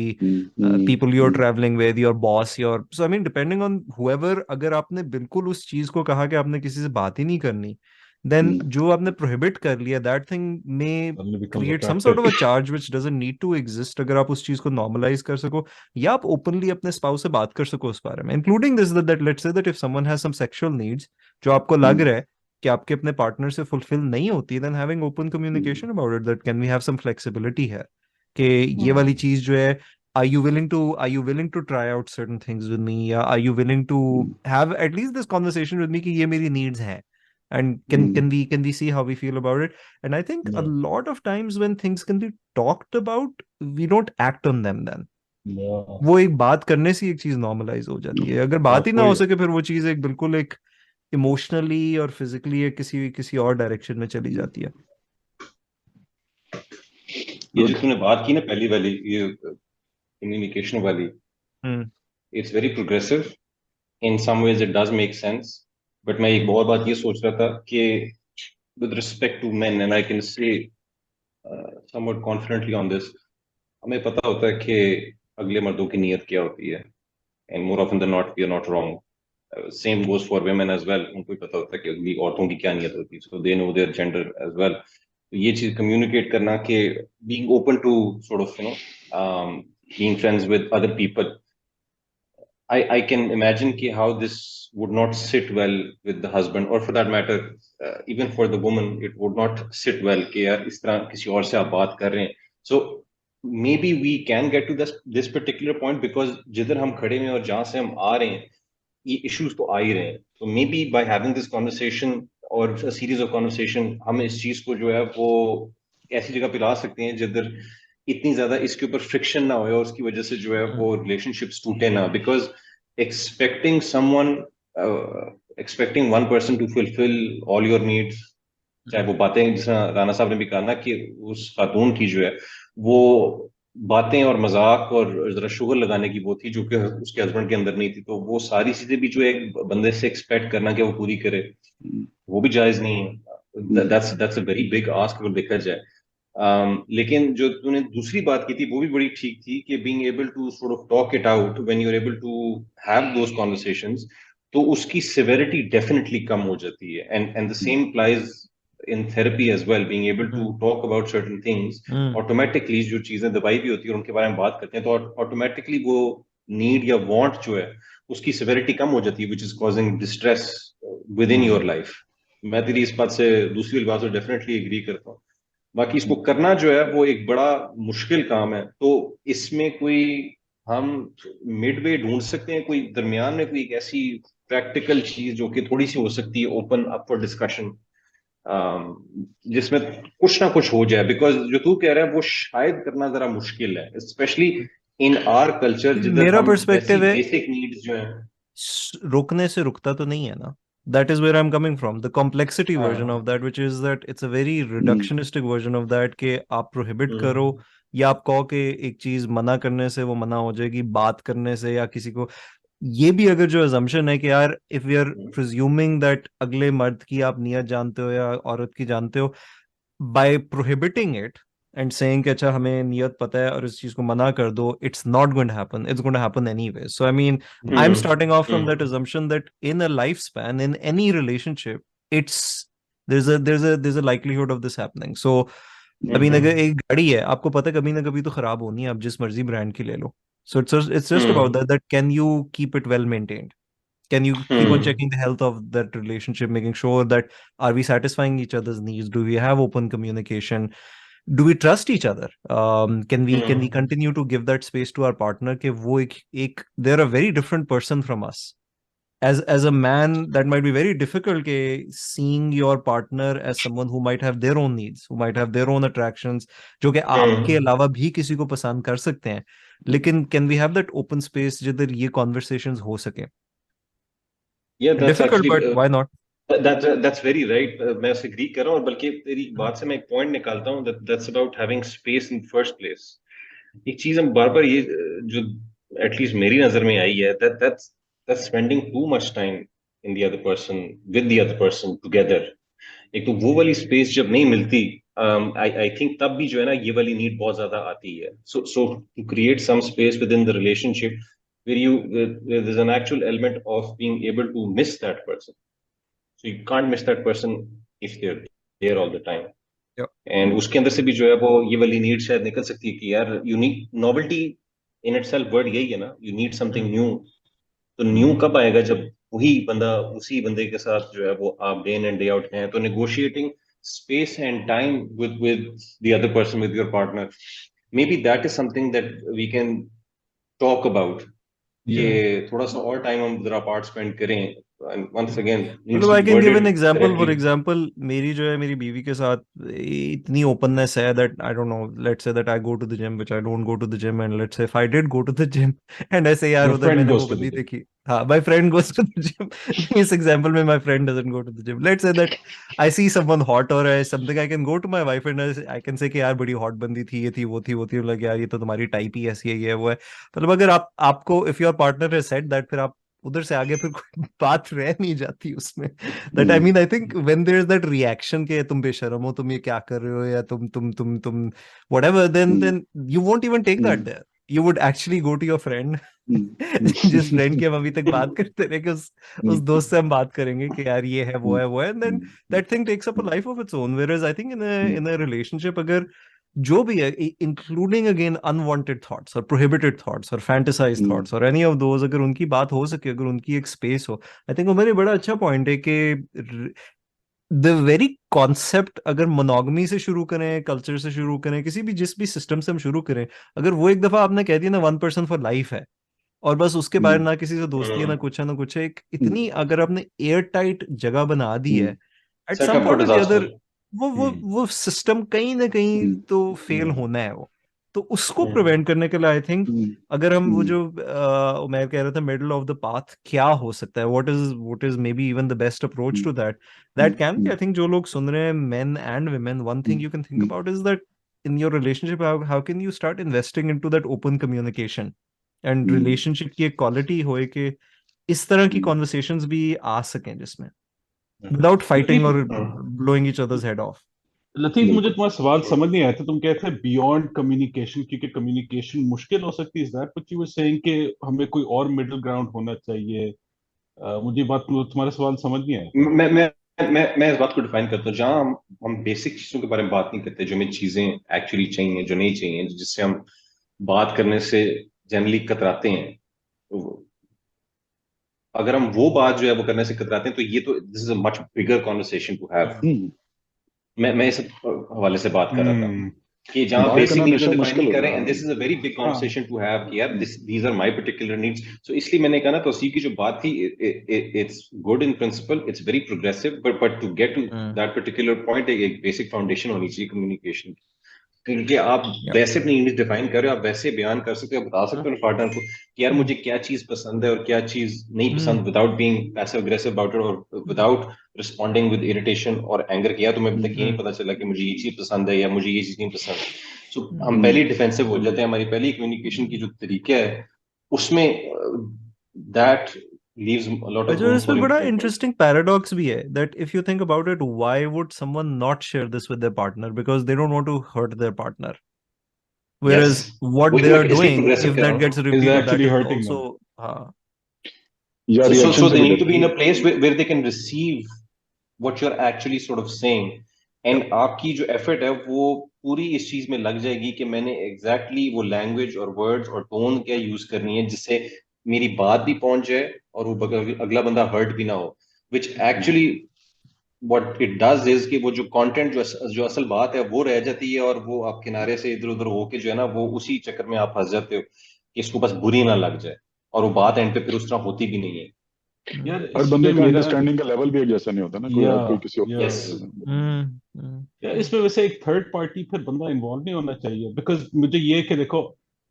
people you're traveling with, your boss, your. So, I mean, depending on whoever, अगर आपने बिल्कुल उस चीज को कहा कि आपने किसी से बात ही नहीं करनी, then जो आपने prohibit कर लिया, that thing may suddenly becomes create some sort attractive. of a charge which doesn't need to exist. अगर आप उस चीज को normalize कर सको, या आप openly अपने spouse से बात कर सको उस बारे में, including this that let's say that if someone has some sexual needs जो आपको लग रहा है कि आपके अपने पार्टनर से फुलफिल नहीं होती, then having open communication about it, that can we have some flexibility here कि ये वाली चीज जो है, are you willing to try out certain things with me, या are you willing to have at least this conversation with me कि ये मेरी needs हैं, and can we see how we feel about it. And I think a Yeah. lot of times when things can be talked about, we don't act on them then. Yeah. वो एक बात करने से एक चीज नॉर्मलाइज हो जाती है. अगर बात ही ना आपको हो सके फिर वो चीज एक बिल्कुल एक इमोशनली और फिजिकली एक किसी किसी और डायरेक्शन में चली जाती है. ये जो तूने बात की ना पहली वाली, ये कम्युनिकेशन वाली, hmm, it's very progressive. In some ways it does make sense. But मैं एक बहुत बात ये सोच रहा था कि with respect to men, and I can say somewhat confidently on this, हमें पता होता है कि अगले मर्दों की नीयत क्या होती है, and more often than not we are not wrong. Same goes for women as well. उनको भी पता होता है कि अगली औरतों की क्या नीयत होती है, so they know their gender as well. तो ये चीज कम्युनिकेट करना कि being open to sort of being friends with other people, I can imagine ki how this would not sit well with the husband, or for that matter, even for the woman, it would not sit well कि यार इस तरह किसी और से आप बात कर रहे हैं. So maybe we can get to this particular point because जिधर हम खड़े हैं और जहाँ से हम आ रहे हैं, ये issues तो आ ही रहे हैं. So maybe by having this conversation or a series of conversation, हम इस चीज को जो है वो ऐसी जगह पे ला सकते हैं जिधर इतनी ज्यादा इसके ऊपर फ्रिक्शन ना हो और उसकी वजह से जो है वो रिलेशनशिप्स टूटे ना. Because expecting someone expecting one person to fulfil all your needs, चाहे वो बातें, जिस राणा साहब ने भी कहा ना कि उस खातून की जो है वो बातें और मजाक और जरा शुगर लगाने की वो थी जो कि उसके हस्बैंड के अंदर नहीं थी, तो वो सारी चीजें भी जो एक बंदे से एक्सपेक्ट करना कि वो पूरी करे, वो भी जायज नहीं है. That's a very big ask अगर देखा जाए. लेकिन जो तूने दूसरी बात की थी वो भी बड़ी ठीक थी कि being able to sort of talk it out when you're able to have those conversations, तो उसकी severity definitely कम हो जाती है, and the same applies in therapy as well. Being able to talk about certain things, automatically जो चीजें दबाई भी होती है और उनके बारे में बात करते हैं, तो automatically वो need या want जो है उसकी severity कम हो जाती है, which is causing distress within your life. मैं तेरी इस बात से, दूसरी वाली बात से डेफिनेटली एग्री करता हूँ. बाकी इसको करना जो है वो एक बड़ा मुश्किल काम है, तो इसमें कोई हम मिडवे ढूंढ सकते हैं, कोई दरमियान में कोई एक ऐसी प्रैक्टिकल चीज जो कि थोड़ी सी हो सकती है ओपन अप फॉर डिस्कशन, जिसमें कुछ ना कुछ हो जाए, बिकॉज जो तू कह रहा है वो शायद करना जरा मुश्किल है, स्पेशली इन आवर कल्चर जिधर मेरा हम पर्सपेक्टिव है बेसिक नीड्स जो है रोकने से रुकता तो नहीं है ना. That is where I'm coming from. The complexity version of that, which is that it's a very reductionistic version of that, कि आप prohibit करो या आप कहो कि एक चीज मना करने से वो मना हो जाएगी, बात करने से या किसी को. ये भी अगर जो assumption है कि यार if we are presuming that अगले मर्द की आप नियत जानते हो या औरत की जानते हो, by prohibiting it and saying कि अच्छा हमें नियत पता है और इस चीज को मना कर दो, it's not going to happen, it's going to happen anyway. So I mean, I'm starting off from that assumption that in a lifespan, in any relationship, it's there's a likelihood of this happening. So I mean, अगर एक गाड़ी है, आपको पता है कभी ना कभी तो खराब होनी है, आप जिस मर्जी ब्रांड की ले लो. So it's just about that can you keep it well maintained? Can you keep on checking the health of that relationship, making sure that are we satisfying each other's needs? Do we have open communication? Do we trust each other? Can we continue to give that space to our partner कि वो एक they're a very different person from us. As a man, that might be very difficult के seeing your partner as someone who might have their own needs, who might have their own attractions, जो कि आपके अलावा भी किसी को पसंद कर सकते हैं. लेकिन can we have that open space जिधर ये conversations हो सके? Yeah, that's Difficult, actually but why not? that's very right. मैं उससे agree कर रहा हूँ, और बल्कि तेरी बात से मैं एक point निकालता हूँ, that's about having space in first place. एक चीज हम बार बार ये जो एटलीस्ट मेरी नजर में आई है, that's spending too much time in the other person, with the other person together. एक तो वो वाली स्पेस जब नहीं मिलती, आई थिंक तब भी जो है ना ये वाली नीड बहुत ज्यादा आती है. So to create some space within the relationship where there's an actual element of being able to miss that person. So you can't miss that person if they're there all the time. And उसके अंदर से भी जो है वो ये वाली नीड शायद निकल सकती है कि यार unique novelty in itself word यही है ना, यू नीड समथिंग न्यू. तो न्यू कब आएगा? जब वही बंदा उसी बंदे के साथ जो है वो आप day in and day out हैं. तो negotiating space and time with the other person, with your partner, maybe that is something that we can talk about, कि थोड़ा सा और टाइम हम जरा पार्ट स्पेंड करें. once again needs मतलब to I be can give an worded example. For correctly. Example मेरी जो है मेरी बीवी के साथ इतनी ओपननेस है that I don't know, let's say that I go to the gym which I don't go to the gym, and let's say if I did go to the gym and ऐसे यार Your उधर friend मैंने वो goes to the बंदी gym. देखी, हाँ my friend goes to the gym. इस एग्जांपल में my friend doesn't go to the gym. Let's say that I see someone hot और something, I can go to my wife and I can say कि यार बड़ी हॉट बंदी थी, ये थी वो थी वो थी, like यार ये तो तुम्हारी टाइप ही ऐसी है, ये वो है. मतलब अगर आपको if your partner has said that, फिर आप उधर से आगे फिर कोई बात रह नहीं जाती उसमें. That I mean I think when there is that reaction के तुम बेशरम हो, तुम ये क्या कर रहे हो, या तुम whatever, then you won't even take that there. You would actually go to your friend, जिस फ्रेंड की हम अभी तक बात करते रहे कि उस दोस्त से हम बात करेंगे कि यार ये है वो है वो है, and then that thing takes up a life of its own. Where I think in a relationship अगर जो भी है, इंक्लूडिंग अगेन अनवांटेड थॉट्स और प्रोहिबिटेड थॉट्स और फैंटेसाइज थॉट्स और एनी ऑफ दोज, अगर उनकी बात हो सके, अगर उनकी एक स्पेस हो, आई थिंक वो मेरे बड़ा अच्छा पॉइंट है कि द वेरी कॉन्सेप्ट, अगर मोनोगमी से शुरू करें, कल्चर से शुरू करें, किसी भी जिस भी सिस्टम से हम शुरू करें, अगर वो एक दफा आपने कह दिया ना 1% फॉर लाइफ है, और बस उसके बारे ना किसी से दोस्ती है ना कुछ है ना कुछ है, एक इतनी अगर आपने एयर टाइट जगह बना दी है, at Set some up for point और द disaster. अदर वो सिस्टम कहीं ना कहीं तो फेल होना है वो. तो उसको प्रिवेंट करने के लिए आई थिंक अगर हम वो जो मैं कह रहा था मिडल ऑफ द पाथ क्या हो सकता है, what is maybe even the best approach to that can be, I think जो लोग सुन रहे हैं, men and women, one thing you can think about is that in your relationship, how can you start investing into that open communication and relationship की एक क्वालिटी होए कि इस तरह की कॉन्वर्सेशंस भी आ सकें जिसमें without fighting or blowing each other's head off. Latif, मुझे बिल्कुल। तुम्हारा सवाल समझ नहीं आया था। तुम कहते थे बियॉन्ड कम्युनिकेशन, क्योंकि कम्युनिकेशन मुश्किल हो सकती है, is that what you were saying कि हमें कोई और मिडिल ग्राउंड होना चाहिए? मुझे बात, तुम्हारा सवाल समझ नहीं आया था। मैं इस बात को डिफाइन करता हूँ जहां हम बेसिक चीजों के बारे में बात नहीं करते, जो हमें चीजें एक्चुअली चाहिए, जो नहीं चाहिए, जिससे हम बात करने से जनरली कतराते हैं। तो अगर हम वो बात जो है वो करने से कतराते हैं, तो ये तो this is a much bigger conversation to have. Hmm, मैं इस हवाले से बात कर रहा था हम्म। कि जहां बात करना बेसिक नीड्स हमेशा डिफाइन मुश्किल नहीं कर होगा। रहे, and this is a very big हाँ, कॉन्वर्सेशन टू हैव कि यार these are my particular needs. सो इसलिए मैंने कहा ना, तौसीफ की जो बात थी, it's good in principle, it's very progressive, but to get to that particular point एक बेसिक फाउंडेशन होनी चाहिए कम्युनिकेशन। क्योंकि आप या वैसे अपनी नीड्स डिफाइन कर रहे हो, आप वैसे बयान कर सकते हो, बता सकते हो पार्टनर को कि यार मुझे क्या चीज पसंद है और क्या चीज नहीं पसंद, without being passive aggressive about it, और विदाउट रिस्पॉन्डिंग विद इरिटेशन और एंगर किया तो मैं अभी तक ये नहीं पता चला कि मुझे ये चीज पसंद है या मुझे ये चीज नहीं पसंद। सो हम पहले डिफेंसिव हो जाते हैं, हमारी पहली कम्युनिकेशन की जो तरीका है उसमें that leaves a lot of अच्छा, रूम इसमें फॉर बड़ा इम्प्रूवमेंट। इंटरेस्टिंग पैराडॉक्स भी है that if you think about it, why would someone not share this with their partner? Because they don't want to hurt their partner. Yes, Whereas what वही they मैं are इसलिए doing, प्रोग्रेसिव if कह रहा that हूँ। gets is repeated, that actually is hurting also, them. या रिएक्शन So से they भी need to डरते be in हैं। a place where they can receive what you're actually sort of saying, yeah. and आपकी जो एफर्ट है वो पूरी इस चीज में लग जाएगी कि मैंने एग्जैक्टली वो लैंग्वेज और वर्ड्स और टोन क्या यूज करनी है जिससे मेरी बात भी पहुंच जाए और वो अगला बंदा हर्ट भी ना हो, which actually what it does is कि वो जो कंटेंट जो असल बात है वो रह जाती है, और वो आप किनारे से इधर उधर होके जो है ना, वो उसी चक्कर में आप फंस जाते हो कि इसको बस बुरी ना लग जाए, और वो बात एंड पे फिर उस तरह होती भी नहीं है। यार हर इसमें बंदे का मेरा, अंडरस्टैंडिंग का लेवल भी एक जैसा नहीं होता ना, कोई या कोई किसी और या यस, यार इसमें वैसे एक थर्ड पार्टी फिर बंदा इन्वॉल्व नहीं होना चाहिए, बिकॉज मुझे ये कि देखो,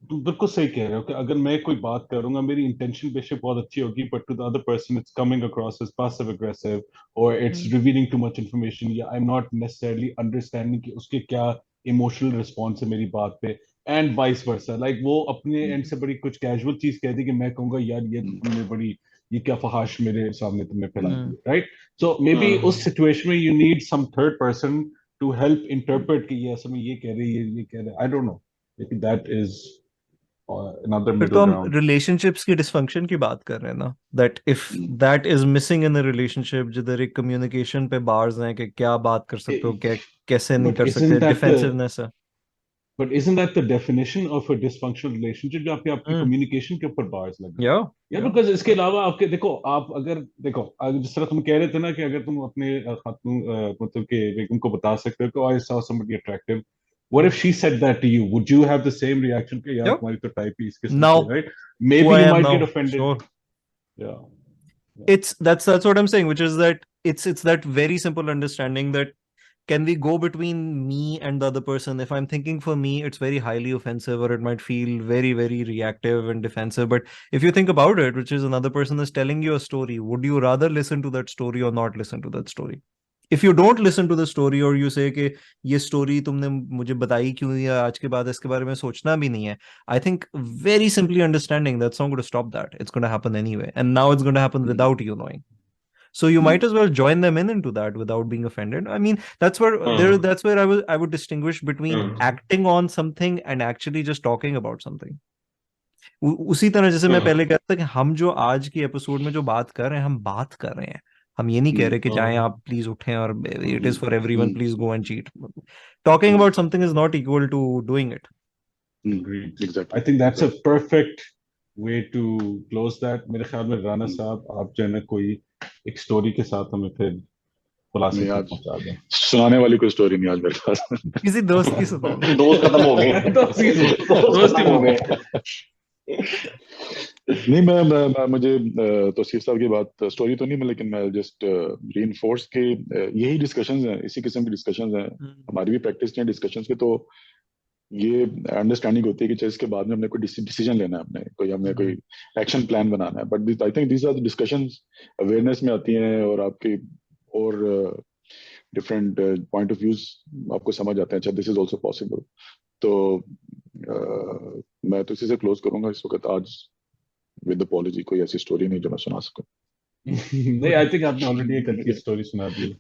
तुम बिल्कुल सही कह रहे हो कि अगर मैं कोई बात करूंगा, मेरी इंटेंशन बेशक बहुत अच्छी होगी, but to the other person it's coming across as passive aggressive, और it's revealing too much information, या I am not necessarily understanding कि उसके क्या इमोशनल रिस्पॉन्स है मेरी बात पे, एंड वाइस वर्सा। लाइक वो अपने एंड से बड़ी कुछ कैजुअल चीज कह दी कि मैं कहूंगा यार ये तो तुमने बड़ी, ये क्या फहाश मेरे सामने तुमने फैला दी, राइट? So maybe उस situation में you need some third person to help interpret कि ये असल में ये कह रहे हैं, ये कह रहे हैं, I don't know, maybe that is another फिर तो middle हम ground. रिलेशनशिप्स की डिसफंक्शन की बात कर रहे हैं ना, that if that is missing in a relationship, जिधर एक कम्युनिकेशन पे बार्स हैं कि क्या बात कर सकते हो, क्या कैसे नहीं But कर सकते, डिफेंसिवनेस है। isn't that the definition of a dysfunctional relationship, जो आपकी communication के ऊपर bars लगे? या यार बिकॉज इसके अलावा आपके देखो, आप अगर देखो, जिस तरह तुम कह रहे थे ना कि अगर तुम अपने खातून मतलब के बेगम को बता सकते हो कि I saw somebody attractive, what if she said that to you, would you have the same reaction कि यार या तुम्हारी तो टाइप ही इस किस्म नाउ की, right? May who be I you am might get now, offended. Sure. या It's that's what I'm saying, which is that it's that very simple understanding that can we go between me and the other person. If I'm thinking for me, it's very highly offensive, or it might feel very, very reactive and defensive. But if you think about it, which is another person is telling you a story, would you rather listen to that story or not listen to that story? If you don't listen to the story, or you say कि ये story तुमने मुझे बताई क्यों, या आज के बाद इसके बारे में सोचना भी नहीं है, I think very simply understanding that's not going to stop that. It's going to happen anyway, and now it's going to happen without you knowing. So you might as well join them in into that without being offended. I mean, that's where that's where I would distinguish between acting on something and actually just talking about something. उसी तरह जैसे मैं पहले कहता था कि हम जो आज की एपिसोड में जो बात कर रहे हैं, हम बात कर रहे हैं, हम ये नहीं कह रहे कि जाएं आप प्लीज उठें और it is for everyone, please go and cheat. Talking about something is not equal to doing it. Agreed. Exactly. I think that's a perfect way to close that. मेरे ख्याल में राना साहब, आप जो है ना कोई एक स्टोरी के साथ हमें फिर खुलासे नहीं, तक आज पहुंचा दें। सुनाने वाली कोई स्टोरी नहीं आज मेरे पास। किसी दोस्त की सुना दे. दोस्त खत्म हो गए, दोस्त खत्म हो गए। नहीं, मुझे तौसीफ साहब की बात स्टोरी तो नहीं, मैं लेकिन मैं जस्ट रीइंफोर्स के यही डिस्कशंस हैं, इसी किस्म की डिस्कशंस हैं, हमारी भी प्रैक्टिस हैं डिस्कशंस के। तो ये अंडरस्टैंडिंग होती है कि चाहे इसके बाद में हमने कोई डिसीजन लेना है, हमें कोई एक्शन प्लान बनाना है, but I think these are the discussions awareness में आती हैं, और आपके और डिफरेंट पॉइंट ऑफ व्यूज आपको समझ आते हैं। अच्छा, दिस इज ऑल्सो पॉसिबल। तो मैं तो इसी से क्लोज करूंगा इस वक्त आज, विद अपॉलॉजी। कोई ऐसी स्टोरी नहीं जो मैं सुना सकूं। नहीं, आई थिंक आपने ऑलरेडी एक अच्छी स्टोरी सुना दी,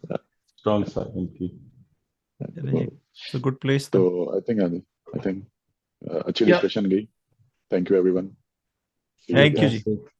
स्ट्रॉन्ग साइलेंट की। It's a good place तो though. आई थिंक अच्छी Yeah. डिस्कशन गई. Thank you everyone. Thank you जी. That's it.